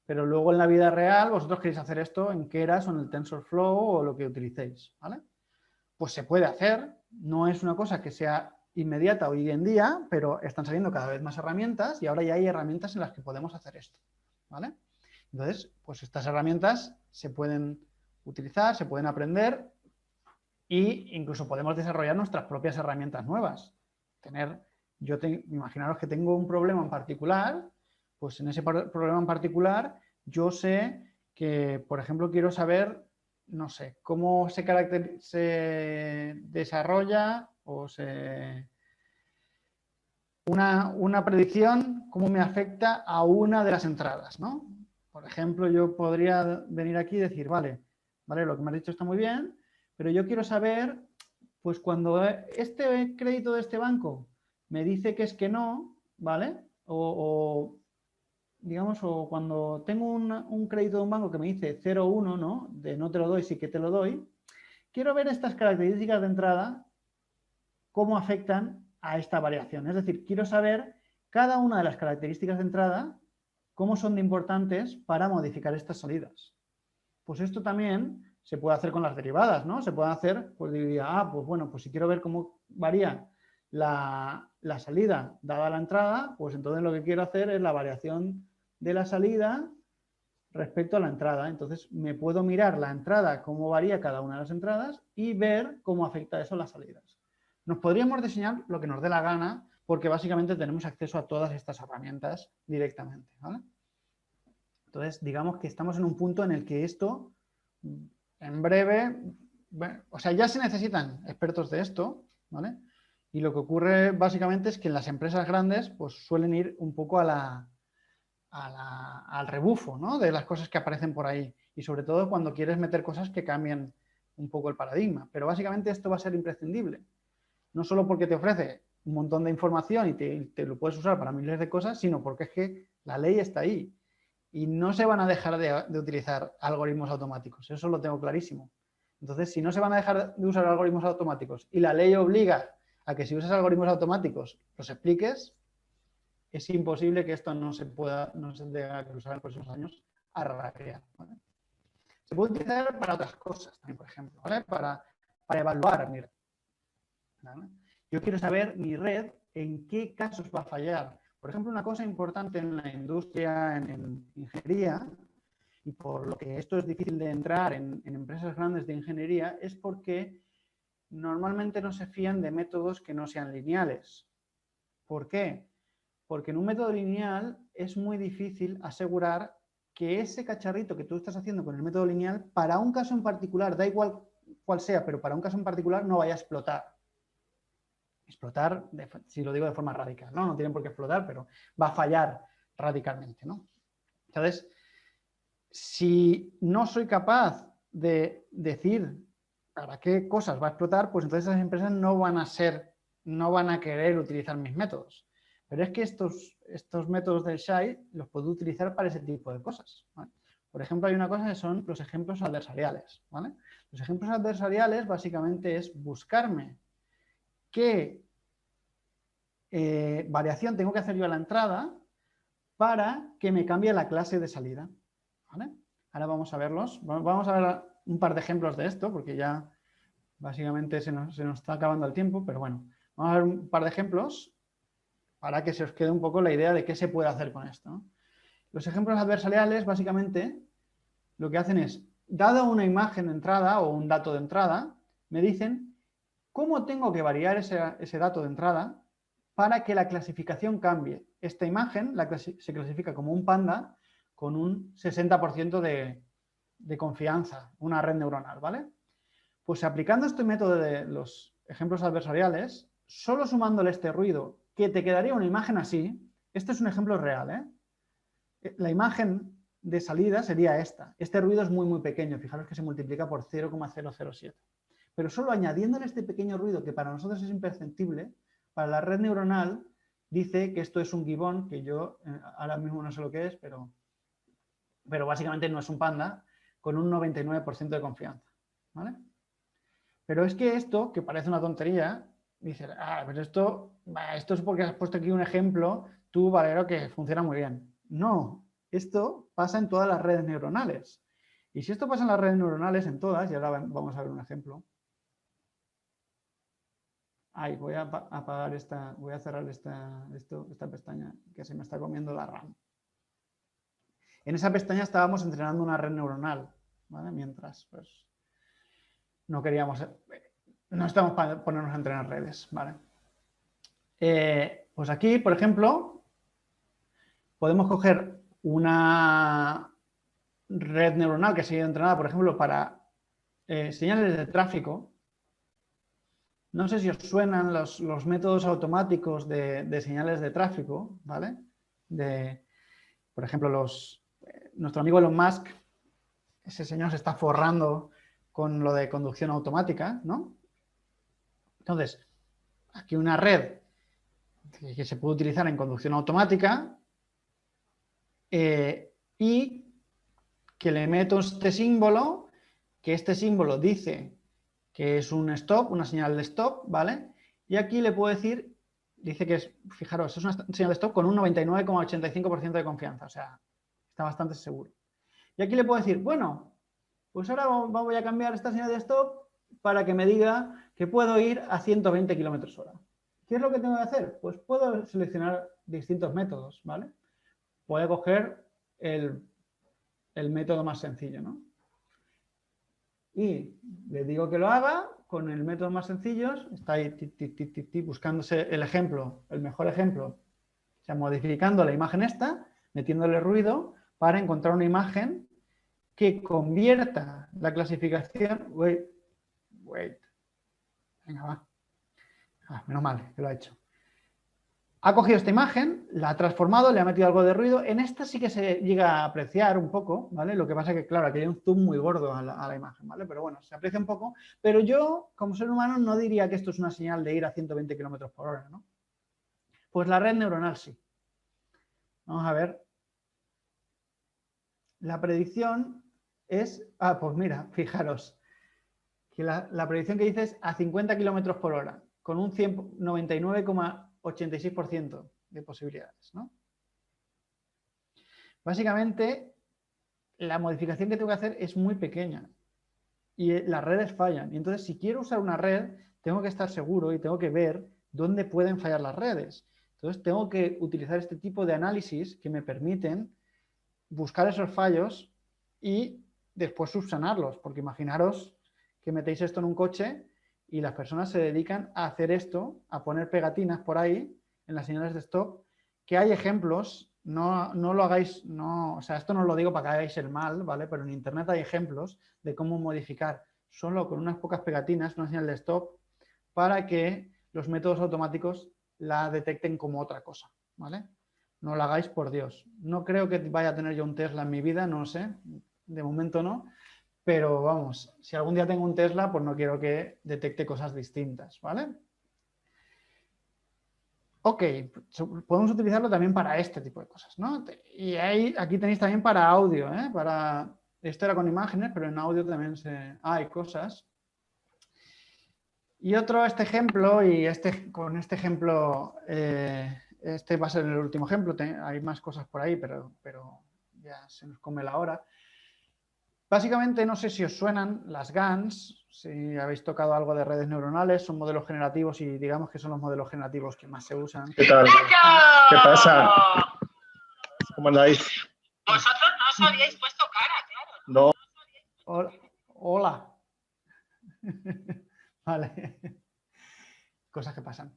Pero luego en la vida real vosotros queréis hacer esto en Keras o en el TensorFlow o lo que utilicéis, ¿vale? Pues se puede hacer, no es una cosa que sea inmediata hoy en día, pero están saliendo cada vez más herramientas y ahora ya hay herramientas en las que podemos hacer esto, ¿vale? Entonces, pues estas herramientas se pueden utilizar, se pueden aprender e incluso podemos desarrollar nuestras propias herramientas nuevas. Imaginaros que tengo un problema en particular, pues en ese problema en particular yo sé que, por ejemplo, quiero saber, no sé, cómo se desarrolla o una predicción, cómo me afecta a una de las entradas, ¿no? Por ejemplo, yo podría venir aquí y decir, vale, lo que me has dicho está muy bien, pero yo quiero saber, pues cuando este crédito de este banco me dice que es que no, ¿vale? Digamos, o cuando tengo un crédito de un banco que me dice 0,1, ¿no? De no te lo doy, sí que te lo doy, quiero ver estas características de entrada, cómo afectan a esta variación. Es decir, quiero saber cada una de las características de entrada, cómo son de importantes para modificar estas salidas. Pues esto también se puede hacer con las derivadas, ¿no? Se puede hacer, pues diría, pues bueno, pues si quiero ver cómo varía la salida dada la entrada, pues entonces lo que quiero hacer es la variación de la salida respecto a la entrada. Entonces me puedo mirar la entrada, cómo varía cada una de las entradas y ver cómo afecta eso a las salidas. Nos podríamos diseñar lo que nos dé la gana porque básicamente tenemos acceso a todas estas herramientas directamente, ¿vale? Entonces, digamos que estamos en un punto en el que esto, en breve, bueno, o sea, ya se necesitan expertos de esto, ¿vale? Y lo que ocurre básicamente es que en las empresas grandes pues suelen ir un poco al rebufo, ¿no? De las cosas que aparecen por ahí. Y sobre todo cuando quieres meter cosas que cambien un poco el paradigma. Pero básicamente esto va a ser imprescindible. No solo porque te ofrece un montón de información y te lo puedes usar para miles de cosas, sino porque es que la ley está ahí. Y no se van a dejar de utilizar algoritmos automáticos. Eso lo tengo clarísimo. Entonces, si no se van a dejar de usar algoritmos automáticos y la ley obliga a que si usas algoritmos automáticos los expliques, es imposible que esto no se tenga que usar en los próximos años a rabiar, ¿vale? Se puede utilizar para otras cosas también, por ejemplo, ¿vale? Para evaluar mi red, ¿vale? Yo quiero saber mi red en qué casos va a fallar. Por ejemplo, una cosa importante en la industria, en ingeniería, y por lo que esto es difícil de entrar en empresas grandes de ingeniería, es porque normalmente no se fían de métodos que no sean lineales. ¿Por qué? Porque en un método lineal es muy difícil asegurar que ese cacharrito que tú estás haciendo con el método lineal, para un caso en particular, da igual cuál sea, pero para un caso en particular no vaya a explotar. Explotar, si lo digo de forma radical, ¿no? No tienen por qué explotar, pero va a fallar radicalmente, ¿no? Entonces, si no soy capaz de decir para qué cosas va a explotar, pues entonces esas empresas no van a querer utilizar mis métodos. Pero es que estos métodos del SHAI los puedo utilizar para ese tipo de cosas, ¿vale? Por ejemplo, hay una cosa que son los ejemplos adversariales, ¿vale? Los ejemplos adversariales básicamente es buscarme qué variación tengo que hacer yo a la entrada para que me cambie la clase de salida, ¿vale? Ahora vamos a verlos. Vamos a ver un par de ejemplos de esto, porque ya básicamente se nos está acabando el tiempo, pero bueno, vamos a ver un par de ejemplos para que se os quede un poco la idea de qué se puede hacer con esto, ¿no? Los ejemplos adversariales, básicamente, lo que hacen es, dada una imagen de entrada o un dato de entrada, me dicen cómo tengo que variar ese dato de entrada para que la clasificación cambie. Esta imagen se clasifica como un panda con un 60% de confianza, una red neuronal, ¿vale? Pues aplicando este método de los ejemplos adversariales, solo sumándole este ruido, que te quedaría una imagen así, este es un ejemplo real, ¿eh? La imagen de salida sería esta. Este ruido es muy, muy pequeño, fijaros que se multiplica por 0,007. Pero solo añadiéndole este pequeño ruido, que para nosotros es imperceptible, para la red neuronal dice que esto es un gibón, que yo ahora mismo no sé lo que es, pero básicamente no es un panda, con un 99% de confianza, ¿vale? Pero es que esto, que parece una tontería, dice, pero esto es porque has puesto aquí un ejemplo, tú, Valero, que funciona muy bien. No, esto pasa en todas las redes neuronales. Y si esto pasa en las redes neuronales, en todas, y ahora vamos a ver un ejemplo. Ay, voy a apagar voy a cerrar esta pestaña que se me está comiendo la RAM. En esa pestaña estábamos entrenando una red neuronal, ¿vale? Mientras, pues, no queríamos, no estamos para ponernos a entrenar redes, ¿vale? Pues aquí, por ejemplo, podemos coger una red neuronal que ha sido entrenada, por ejemplo, para señales de tráfico. No sé si os suenan los métodos automáticos de señales de tráfico, ¿vale? Por ejemplo, nuestro amigo Elon Musk, ese señor se está forrando con lo de conducción automática, ¿no? Entonces, aquí una red que se puede utilizar en conducción automática y que le meto este símbolo, que este símbolo dice que es un stop, una señal de stop, ¿vale? Y aquí le puedo decir, dice que es, fijaros, es una señal de stop con un 99,85% de confianza, o sea, está bastante seguro. Y aquí le puedo decir, bueno, pues ahora voy a cambiar esta señal de stop para que me diga que puedo ir a 120 km/h. ¿Qué es lo que tengo que hacer? Pues puedo seleccionar distintos métodos, ¿vale? Voy a coger el método más sencillo, ¿no? Y le digo que lo haga con el método más sencillo, está ahí buscándose el ejemplo, el mejor ejemplo, o sea, modificando la imagen esta, metiéndole ruido para encontrar una imagen que convierta la clasificación. Wait. Venga, va. Menos mal que lo ha hecho. Ha cogido esta imagen, la ha transformado, le ha metido algo de ruido. En esta sí que se llega a apreciar un poco, ¿vale? Lo que pasa es que, claro, aquí hay un zoom muy gordo a la imagen, ¿vale? Pero bueno, se aprecia un poco. Pero yo, como ser humano, no diría que esto es una señal de ir a 120 km/h, ¿no? Pues la red neuronal sí. Vamos a ver. La predicción es... pues mira, fijaros. Que la predicción que dice es a 50 km/h, con un 99,86% de posibilidades, ¿no? Básicamente, la modificación que tengo que hacer es muy pequeña y las redes fallan. Y entonces, si quiero usar una red, tengo que estar seguro y tengo que ver dónde pueden fallar las redes. Entonces, tengo que utilizar este tipo de análisis que me permiten buscar esos fallos y después subsanarlos. Porque imaginaros que metéis esto en un coche y las personas se dedican a hacer esto, a poner pegatinas por ahí en las señales de stop, que hay ejemplos. No lo hagáis, no, o sea, esto no os lo digo para que hagáis el mal, ¿vale? Pero en internet hay ejemplos de cómo modificar solo con unas pocas pegatinas una señal de stop para que los métodos automáticos la detecten como otra cosa, ¿vale? No lo hagáis, por Dios. No creo que vaya a tener yo un Tesla en mi vida, no sé, de momento no, pero vamos, si algún día tengo un Tesla, pues no quiero que detecte cosas distintas, ¿vale? Ok, podemos utilizarlo también para este tipo de cosas, ¿no? Y aquí tenéis también para audio, ¿eh? Esto era con imágenes, pero en audio también hay cosas. Y este ejemplo, y con este ejemplo, este va a ser el último ejemplo, hay más cosas por ahí, pero ya se nos come la hora. Básicamente, no sé si os suenan las GANs, si habéis tocado algo de redes neuronales, son modelos generativos y digamos que son los modelos generativos que más se usan. ¿Qué tal? ¿Qué pasa? ¿Cómo andáis? Vosotros no os habíais puesto cara, claro. No. Hola. Vale. Cosas que pasan.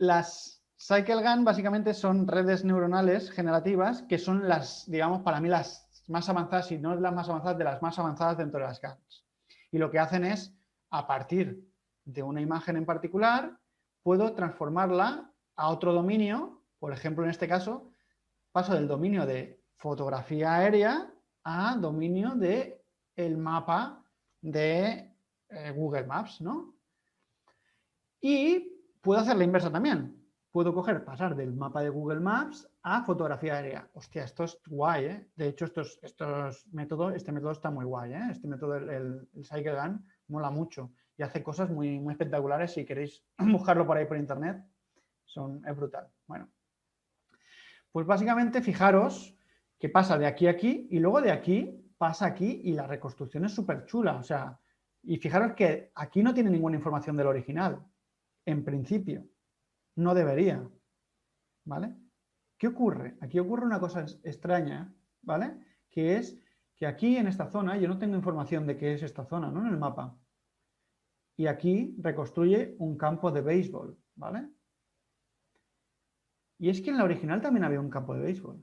las CycleGAN básicamente son redes neuronales generativas que son las, digamos, para mí las más avanzadas, si no las más avanzadas, de las más avanzadas dentro de las GANs. Y lo que hacen es, a partir de una imagen en particular, puedo transformarla a otro dominio. Por ejemplo, en este caso, paso del dominio de fotografía aérea a dominio de el mapa de Google Maps, ¿no? Y puedo hacer la inversa también. Puedo pasar del mapa de Google Maps a fotografía aérea. Hostia, esto es guay, ¿eh? De hecho, este método está muy guay, ¿eh? Este método, el CycleGAN, mola mucho y hace cosas muy, muy espectaculares. Si queréis buscarlo por ahí por internet, es brutal. Bueno, pues básicamente fijaros que pasa de aquí a aquí y luego de aquí pasa aquí y la reconstrucción es súper chula. O sea, y fijaros que aquí no tiene ninguna información del original. En principio, no debería, ¿vale? ¿Qué ocurre? Aquí ocurre una cosa extraña, ¿vale? Que es que aquí en esta zona yo no tengo información de qué es esta zona, ¿no? En el mapa. Y aquí reconstruye un campo de béisbol, ¿vale? Y es que en la original también había un campo de béisbol.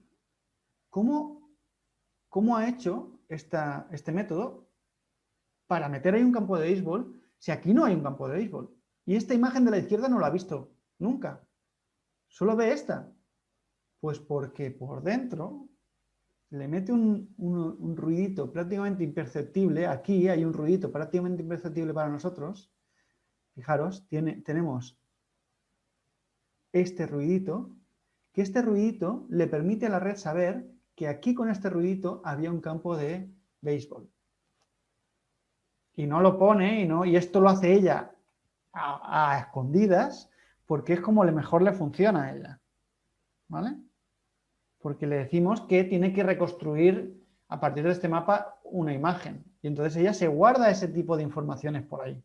¿Cómo ha hecho este método para meter ahí un campo de béisbol si aquí no hay un campo de béisbol? Y esta imagen de la izquierda no la ha visto nunca. Solo ve esta. Pues porque por dentro le mete un ruidito prácticamente imperceptible. Aquí hay un ruidito prácticamente imperceptible para nosotros. Fijaros, tenemos este ruidito, que este ruidito le permite a la red saber que aquí con este ruidito había un campo de béisbol. Y no lo pone, y esto lo hace ella a escondidas, porque es como mejor le funciona a ella. ¿Vale? Porque le decimos que tiene que reconstruir a partir de este mapa una imagen. Y entonces ella se guarda ese tipo de informaciones por ahí.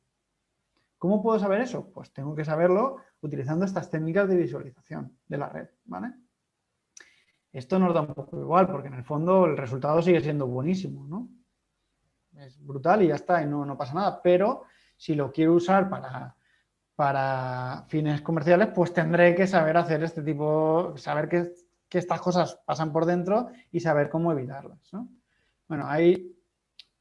¿Cómo puedo saber eso? Pues tengo que saberlo utilizando estas técnicas de visualización de la red, ¿vale? Esto nos da un poco igual, porque en el fondo el resultado sigue siendo buenísimo, ¿no? Es brutal y ya está, y no pasa nada. Pero si lo quiero usar para fines comerciales, pues tendré que saber hacer este tipo, saber que estas cosas pasan por dentro y saber cómo evitarlas, ¿no? Bueno, hay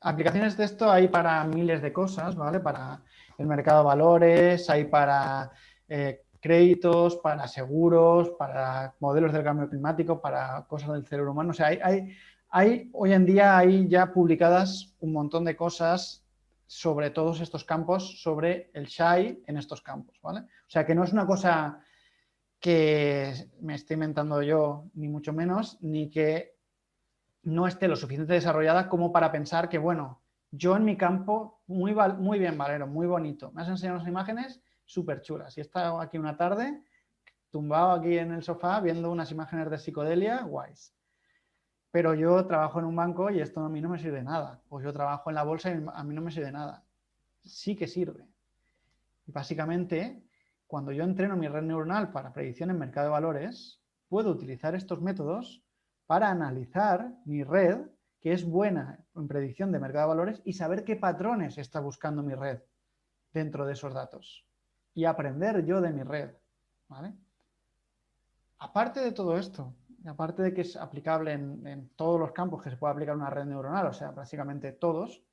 aplicaciones de esto, hay para miles de cosas, ¿vale? Para el mercado de valores, hay para créditos, para seguros, para modelos del cambio climático, para cosas del cerebro humano. O sea, hoy en día hay ya publicadas un montón de cosas sobre todos estos campos, sobre el SHAI en estos campos, ¿vale? O sea, que no es una cosa que me esté inventando yo, ni mucho menos, ni que no esté lo suficiente desarrollada como para pensar que, bueno, yo en mi campo, muy bien, Valero, muy bonito. Me has enseñado unas imágenes súper chulas. Y he estado aquí una tarde, tumbado aquí en el sofá, viendo unas imágenes de psicodelia, guays. Pero yo trabajo en un banco y esto a mí no me sirve de nada. Pues yo trabajo en la bolsa y a mí no me sirve de nada. Sí que sirve. Y básicamente, cuando yo entreno mi red neuronal para predicción en mercado de valores, puedo utilizar estos métodos para analizar mi red, que es buena en predicción de mercado de valores, y saber qué patrones está buscando mi red dentro de esos datos. Y aprender yo de mi red. ¿Vale? Aparte de todo esto, aparte de que es aplicable en todos los campos que se puede aplicar una red neuronal, o sea, prácticamente todos,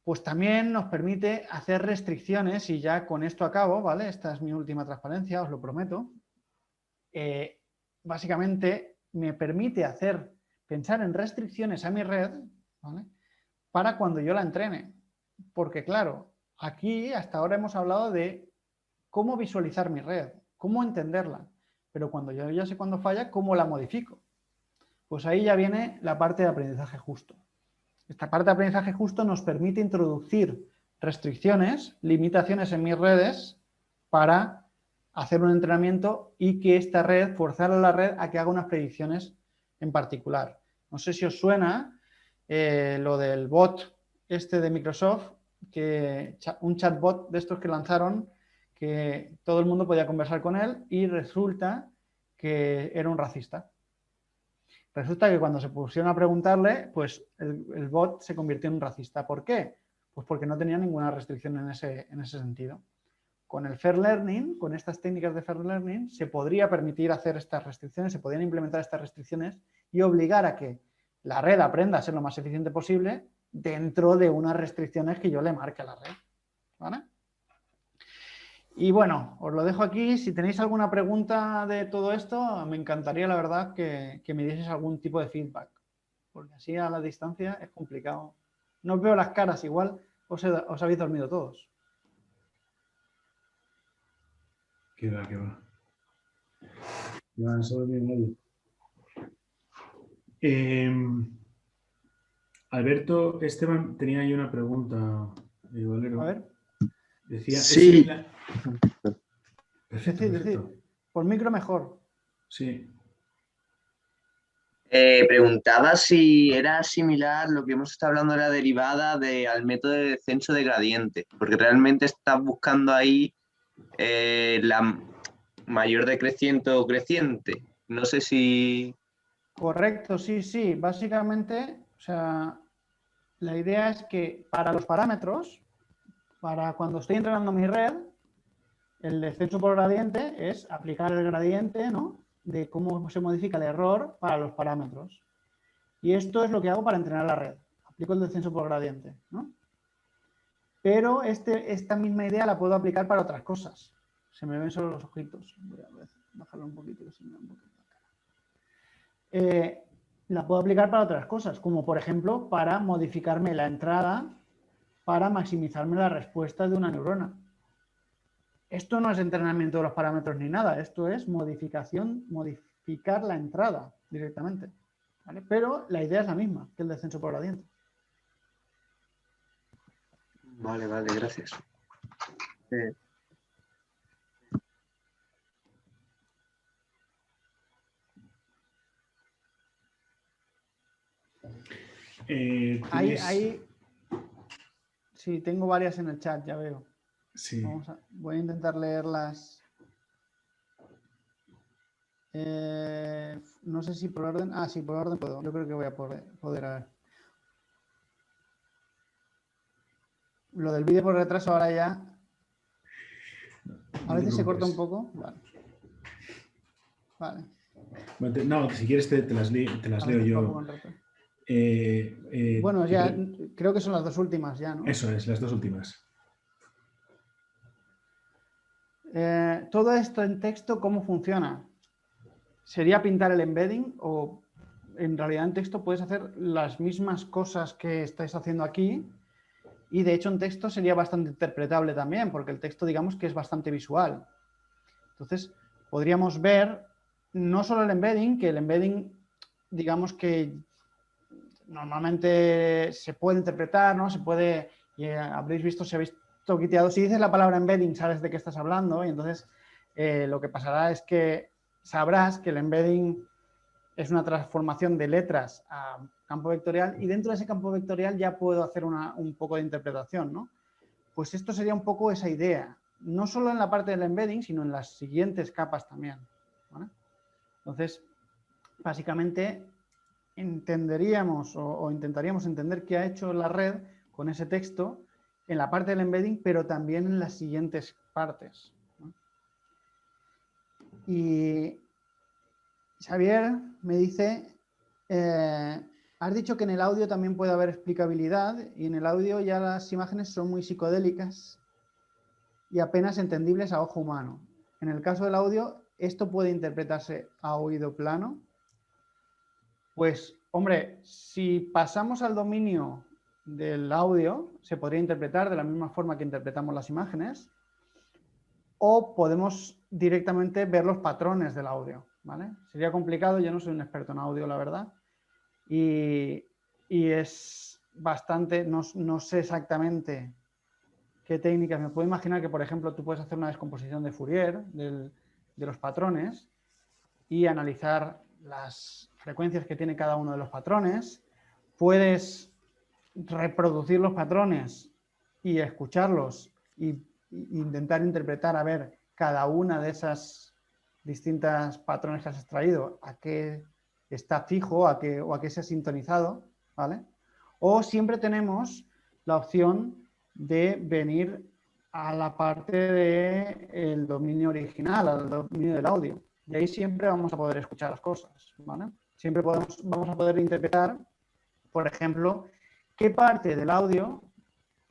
pues también nos permite hacer restricciones, y ya con esto acabo, ¿vale? Esta es mi última transparencia, os lo prometo. Básicamente me permite pensar en restricciones a mi red, ¿vale? Para cuando yo la entrene. Porque claro, aquí hasta ahora hemos hablado de cómo visualizar mi red, cómo entenderla. Pero cuando yo ya sé cuándo falla, ¿cómo la modifico? Pues ahí ya viene la parte de aprendizaje justo. Esta parte de aprendizaje justo nos permite introducir restricciones, limitaciones en mis redes para hacer un entrenamiento y que esta red, forzar a la red a que haga unas predicciones en particular. No sé si os suena lo del bot este de Microsoft, un chatbot de estos que lanzaron, que todo el mundo podía conversar con él y resulta que era un racista. Resulta que cuando se pusieron a preguntarle, pues el bot se convirtió en un racista. ¿Por qué? Pues porque no tenía ninguna restricción en ese sentido. con el Fair Learning, con estas técnicas de Fair Learning, se podría permitir hacer estas restricciones, se podrían implementar estas restricciones y obligar a que la red aprenda a ser lo más eficiente posible dentro de unas restricciones que yo le marque a la red. ¿Vale? Y bueno, os lo dejo aquí. Si tenéis alguna pregunta de todo esto, me encantaría, la verdad, que me dieses algún tipo de feedback. Porque así a la distancia es complicado. No os veo las caras, igual os habéis dormido todos. ¿Qué va, qué va? No se ha dormido nadie. Alberto, Esteban tenía ahí una pregunta. Valero. A ver. Decía, sí. Perfecto, perfecto. Por micro mejor. Sí. Preguntaba si era similar lo que hemos estado hablando de la derivada al método de descenso de gradiente, porque realmente estás buscando ahí la mayor decreciente o creciente. No sé si... Correcto, sí, sí. Básicamente, o sea, la idea es que para los parámetros, para cuando estoy entrenando mi red, el descenso por gradiente es aplicar el gradiente, ¿no?, de cómo se modifica el error para los parámetros. Y esto es lo que hago para entrenar la red. Aplico el descenso por gradiente, ¿no? Pero esta misma idea la puedo aplicar para otras cosas. Se me ven solo los ojitos. Voy a bajarlo un poquito, que se me ve un poquito la cara. La puedo aplicar para otras cosas, como por ejemplo para modificarme la entrada para maximizarme la respuesta de una neurona. Esto no es entrenamiento de los parámetros ni nada, esto es modificar la entrada directamente. ¿Vale? Pero la idea es la misma que el descenso por gradiente. Vale, gracias. Sí, tengo varias en el chat, ya veo. Sí. Voy a intentar leerlas. No sé si por orden. Ah, sí, por orden puedo. Yo creo que voy a poder a ver. Lo del vídeo por retraso ahora ya. A veces se corta un poco. Vale. No, si quieres te las leo yo. Bueno, ya creo que son las dos últimas ya, ¿no? Eso es, las dos últimas. Todo esto en texto, ¿cómo funciona? ¿Sería pintar el embedding o en realidad en texto puedes hacer las mismas cosas que estáis haciendo aquí? Y de hecho en texto sería bastante interpretable también, porque el texto digamos que es bastante visual. Entonces podríamos ver no solo el embedding, que el embedding digamos que normalmente se puede interpretar, ¿no? Se puede, habréis visto, si habéis toqueteado, si dices la palabra embedding sabes de qué estás hablando y entonces lo que pasará es que sabrás que el embedding es una transformación de letras a campo vectorial y dentro de ese campo vectorial ya puedo hacer un poco de interpretación, ¿no? Pues esto sería un poco esa idea, no solo en la parte del embedding, sino en las siguientes capas también, ¿vale? Entonces, básicamente entenderíamos o intentaríamos entender qué ha hecho la red con ese texto en la parte del embedding, pero también en las siguientes partes, ¿no? Y Xavier me dice, has dicho que en el audio también puede haber explicabilidad y en el audio ya las imágenes son muy psicodélicas y apenas entendibles a ojo humano. En el caso del audio, ¿esto puede interpretarse a oído plano? Pues, hombre, si pasamos al dominio del audio, se podría interpretar de la misma forma que interpretamos las imágenes o podemos directamente ver los patrones del audio, ¿vale? Sería complicado, yo no soy un experto en audio, la verdad, y es bastante, no sé exactamente qué técnicas. Me puedo imaginar que, por ejemplo, tú puedes hacer una descomposición de Fourier de los patrones y analizar las frecuencias que tiene cada uno de los patrones. Puedes reproducir los patrones y escucharlos e intentar interpretar a ver cada una de esas distintas patrones que has extraído, a qué está fijo o a qué se ha sintonizado, ¿vale? O siempre tenemos la opción de venir a la parte del dominio original, al dominio del audio. Y ahí siempre vamos a poder escuchar las cosas, ¿vale? Siempre vamos a poder interpretar, por ejemplo, qué parte del audio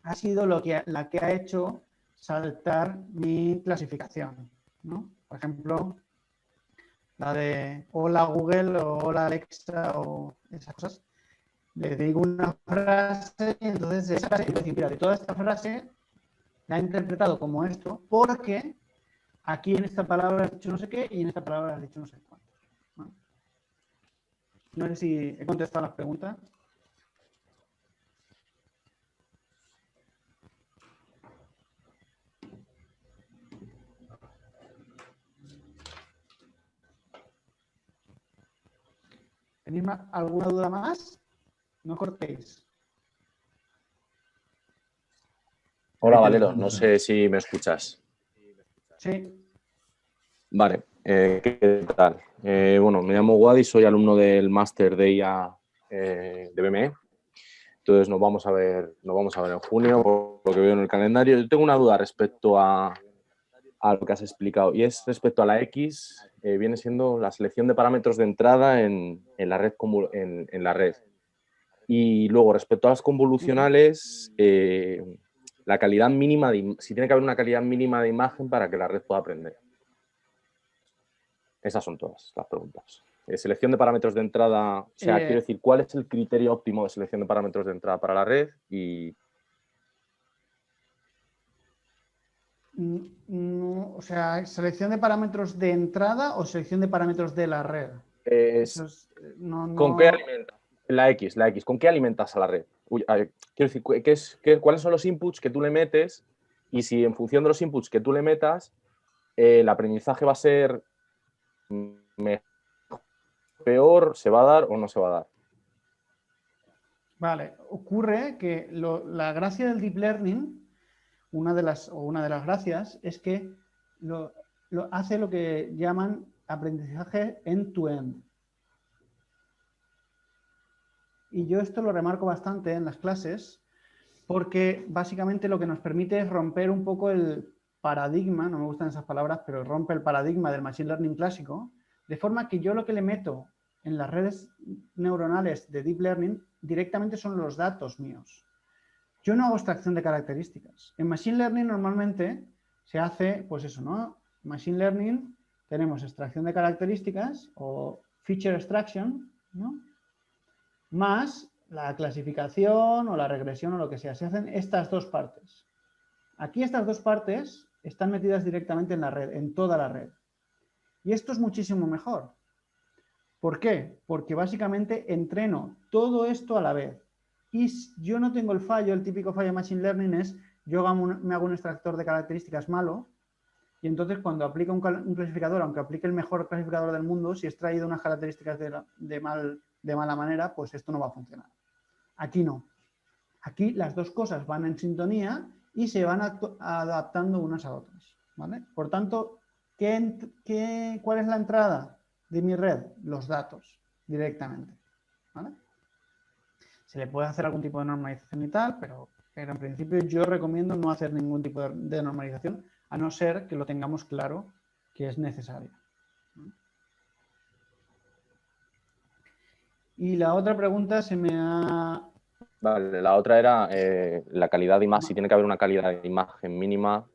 ha sido la que ha hecho saltar mi clasificación, ¿no? Por ejemplo, la de hola Google o hola Alexa o esas cosas. Le digo una frase y entonces esa frase, mira, de toda esta frase la he interpretado como esto porque aquí en esta palabra has dicho no sé qué y en esta palabra has dicho no sé cuánto. No sé si he contestado las preguntas. ¿Tenéis alguna duda más? No cortéis. Hola, Valero. No sé si me escuchas. Sí. Vale. ¿Qué tal? Bueno, me llamo Wadi, soy alumno del máster de IA de BME. Entonces nos vamos a ver en junio, por lo que veo en el calendario. Yo tengo una duda respecto a lo que has explicado, y es respecto a la X, viene siendo la selección de parámetros de entrada en la red. En la red. Y luego, respecto a las convolucionales, la calidad mínima, si tiene que haber una calidad mínima de imagen para que la red pueda aprender. Esas son todas las preguntas. Selección de parámetros de entrada, o sea, quiero decir, ¿cuál es el criterio óptimo de selección de parámetros de entrada para la red? Y No, o sea, ¿selección de parámetros de entrada o selección de parámetros de la red? ¿Con qué alimentas? La X, ¿con qué alimentas a la red? Quiero decir, ¿cuáles son los inputs que tú le metes? Y si en función de los inputs que tú le metas, el aprendizaje va a ser mejor, peor, ¿se va a dar o no se va a dar? Vale, ocurre que la gracia del deep learning, una de las gracias, es que hace lo que llaman aprendizaje end-to-end. Y yo esto lo remarco bastante en las clases porque básicamente lo que nos permite es romper un poco el paradigma, no me gustan esas palabras, pero rompe el paradigma del machine learning clásico, de forma que yo lo que le meto en las redes neuronales de deep learning directamente son los datos míos. Yo no hago extracción de características. En machine learning normalmente se hace, pues eso, ¿no? En machine learning tenemos extracción de características o feature extraction, ¿no? Más la clasificación o la regresión o lo que sea. Se hacen estas dos partes. Aquí estas dos partes están metidas directamente en la red, en toda la red. Y esto es muchísimo mejor. ¿Por qué? Porque básicamente entreno todo esto a la vez. Y yo no tengo el fallo, el típico fallo de Machine Learning es, yo me hago un extractor de características malo, y entonces cuando aplica un clasificador, aunque aplique el mejor clasificador del mundo, si he extraído unas características de mala manera, pues esto no va a funcionar. Aquí no. Aquí las dos cosas van en sintonía y se van adaptando unas a otras, ¿vale? Por tanto, ¿cuál es la entrada de mi red? Los datos, directamente, ¿vale? Se le puede hacer algún tipo de normalización y tal, pero en principio yo recomiendo no hacer ningún tipo de normalización, a no ser que lo tengamos claro que es necesario. Y la otra pregunta se me ha... Vale, la otra era la calidad de imagen, si tiene que haber una calidad de imagen mínima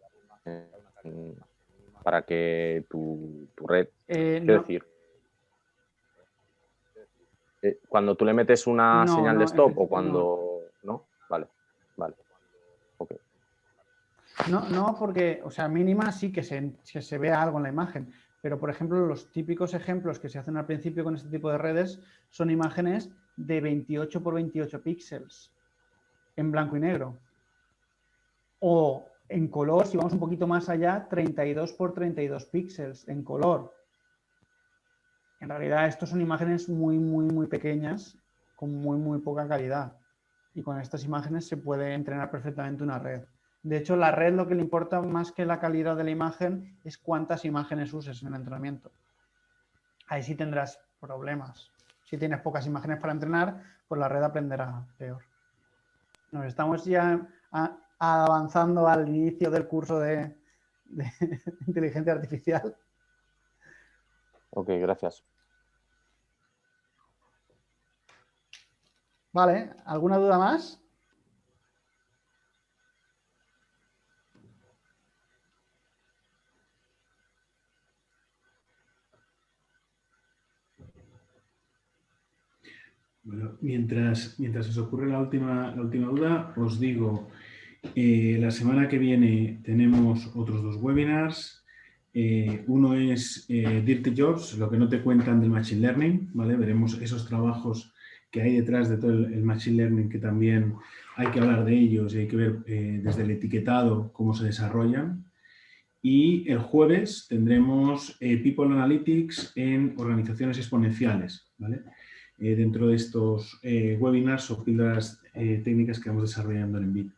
para que tu red, quiero decir, cuando tú le metes una señal de stop o cuando... ¿No? Vale. Okay. No, porque, o sea, mínima sí que se vea algo en la imagen, pero por ejemplo los típicos ejemplos que se hacen al principio con este tipo de redes son imágenes de 28 por 28 píxeles en blanco y negro. O en color, si vamos un poquito más allá, 32 por 32 píxeles en color. En realidad, estos son imágenes muy pequeñas, con muy poca calidad. Y con estas imágenes se puede entrenar perfectamente una red. De hecho, la red lo que le importa más que la calidad de la imagen es cuántas imágenes uses en el entrenamiento. Ahí sí tendrás problemas. Si tienes pocas imágenes para entrenar, pues la red aprenderá peor. Nos estamos ya avanzando al inicio del curso de inteligencia artificial. Ok, gracias. Vale, ¿alguna duda más? Bueno, mientras os ocurre la última duda, os digo, la semana que viene tenemos otros 2 webinars. Uno es Dirty Jobs, lo que no te cuentan del Machine Learning, ¿vale? Veremos esos trabajos que hay detrás de todo el Machine Learning, que también hay que hablar de ellos y hay que ver desde el etiquetado cómo se desarrollan. Y el jueves tendremos People Analytics en organizaciones exponenciales, ¿vale? Dentro de estos webinars o píldoras técnicas que vamos desarrollando en Envid.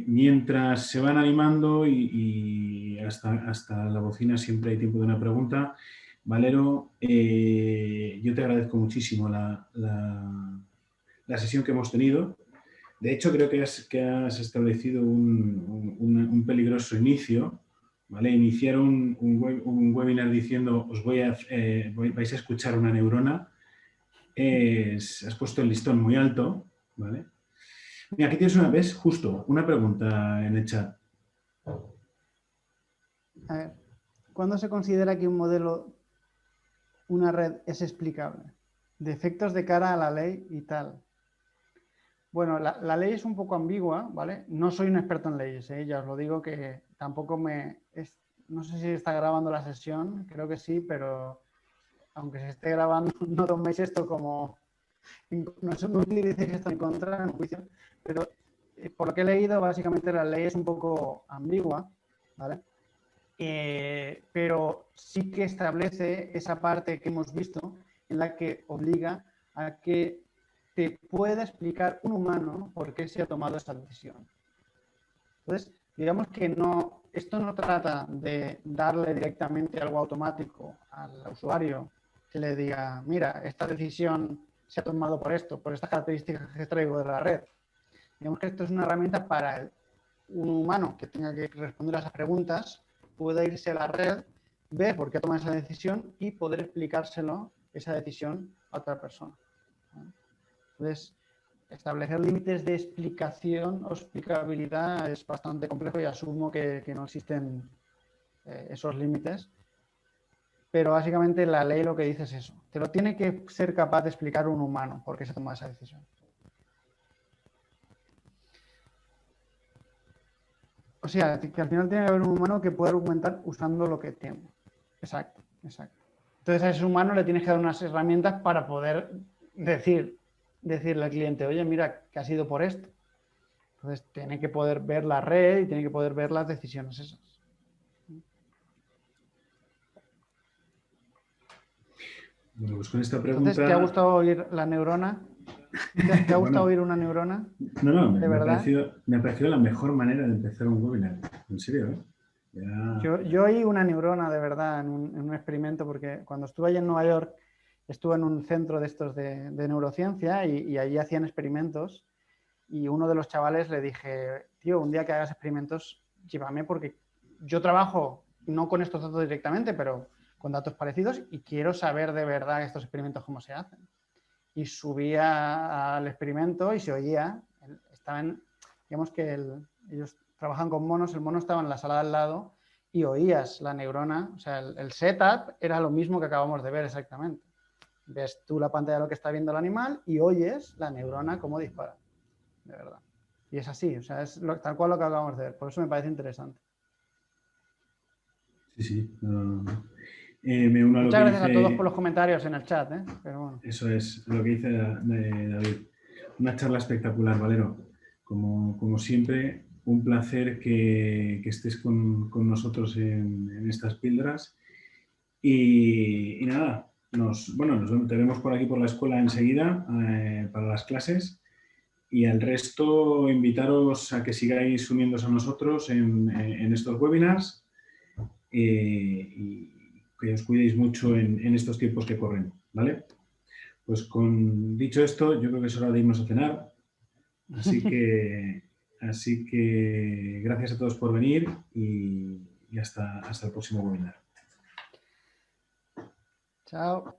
Mientras se van animando y hasta la bocina siempre hay tiempo de una pregunta, Valero, yo te agradezco muchísimo la sesión que hemos tenido. De hecho, creo que has establecido un peligroso inicio, ¿vale? Iniciar un webinar diciendo vais a escuchar una neurona. Has puesto el listón muy alto, ¿vale? Mira, aquí tienes una pregunta en el chat. A ver, ¿cuándo se considera que un modelo, una red, es explicable? Defectos de cara a la ley y tal. Bueno, la ley es un poco ambigua, ¿vale? No soy un experto en leyes, ya os lo digo, que tampoco no sé si está grabando la sesión, creo que sí, pero aunque se esté grabando, no toméis esto como... No utilicéis esto en contra, en juicio, pero por lo que he leído, básicamente la ley es un poco ambigua, ¿vale? Pero sí que establece esa parte que hemos visto en la que obliga a que te pueda explicar un humano por qué se ha tomado esta decisión. Entonces, digamos que esto no trata de darle directamente algo automático al usuario que le diga, mira, esta decisión se ha tomado por esto, por estas características que traigo de la red. Digamos que esto es una herramienta para un humano que tenga que responder a esas preguntas, pueda irse a la red, ver por qué toma esa decisión y poder explicárselo, esa decisión, a otra persona. Entonces, establecer límites de explicación o explicabilidad es bastante complejo y asumo que no existen esos límites. Pero básicamente la ley lo que dice es eso. Te lo tiene que ser capaz de explicar un humano por qué se toma esa decisión. O sea, que al final tiene que haber un humano que pueda argumentar usando lo que tiene. Exacto, exacto. Entonces a ese humano le tienes que dar unas herramientas para poder decirle al cliente, oye, mira, que ha sido por esto. Entonces tiene que poder ver la red y tiene que poder ver las decisiones esas. Bueno, pues con esta pregunta... Entonces, ¿te ha gustado oír la neurona? ¿Te ha gustado oír una neurona? No, ¿De verdad? me ha parecido la mejor manera de empezar un webinar. En serio, ¿eh? Yo oí una neurona de verdad en un experimento, porque cuando estuve allí en Nueva York, estuve en un centro de estos de neurociencia y allí hacían experimentos y uno de los chavales le dije, tío, un día que hagas experimentos, llévame porque yo trabajo no con estos datos directamente, pero con datos parecidos y quiero saber de verdad estos experimentos cómo se hacen. Y subía al experimento y se oía, digamos que ellos trabajan con monos, el mono estaba en la sala de al lado y oías la neurona, o sea, el setup era lo mismo que acabamos de ver exactamente. Ves tú la pantalla de lo que está viendo el animal y oyes la neurona cómo dispara, de verdad. Y es así, o sea, es tal cual lo que acabamos de ver, por eso me parece interesante. Sí. Me uno a Muchas gracias a todos por los comentarios en el chat, ¿eh? Pero bueno. Eso es lo que dice David. Una charla espectacular, Valero. Como siempre, un placer que estés con nosotros en estas píldoras. Y nada, te vemos por aquí por la escuela enseguida para las clases. Y al resto, invitaros a que sigáis uniéndose a nosotros en estos webinars y que os cuidéis mucho en estos tiempos que corren, ¿vale? Pues dicho esto, yo creo que es hora de irnos a cenar. Así que Así que gracias a todos por venir y hasta el próximo webinar. Chao.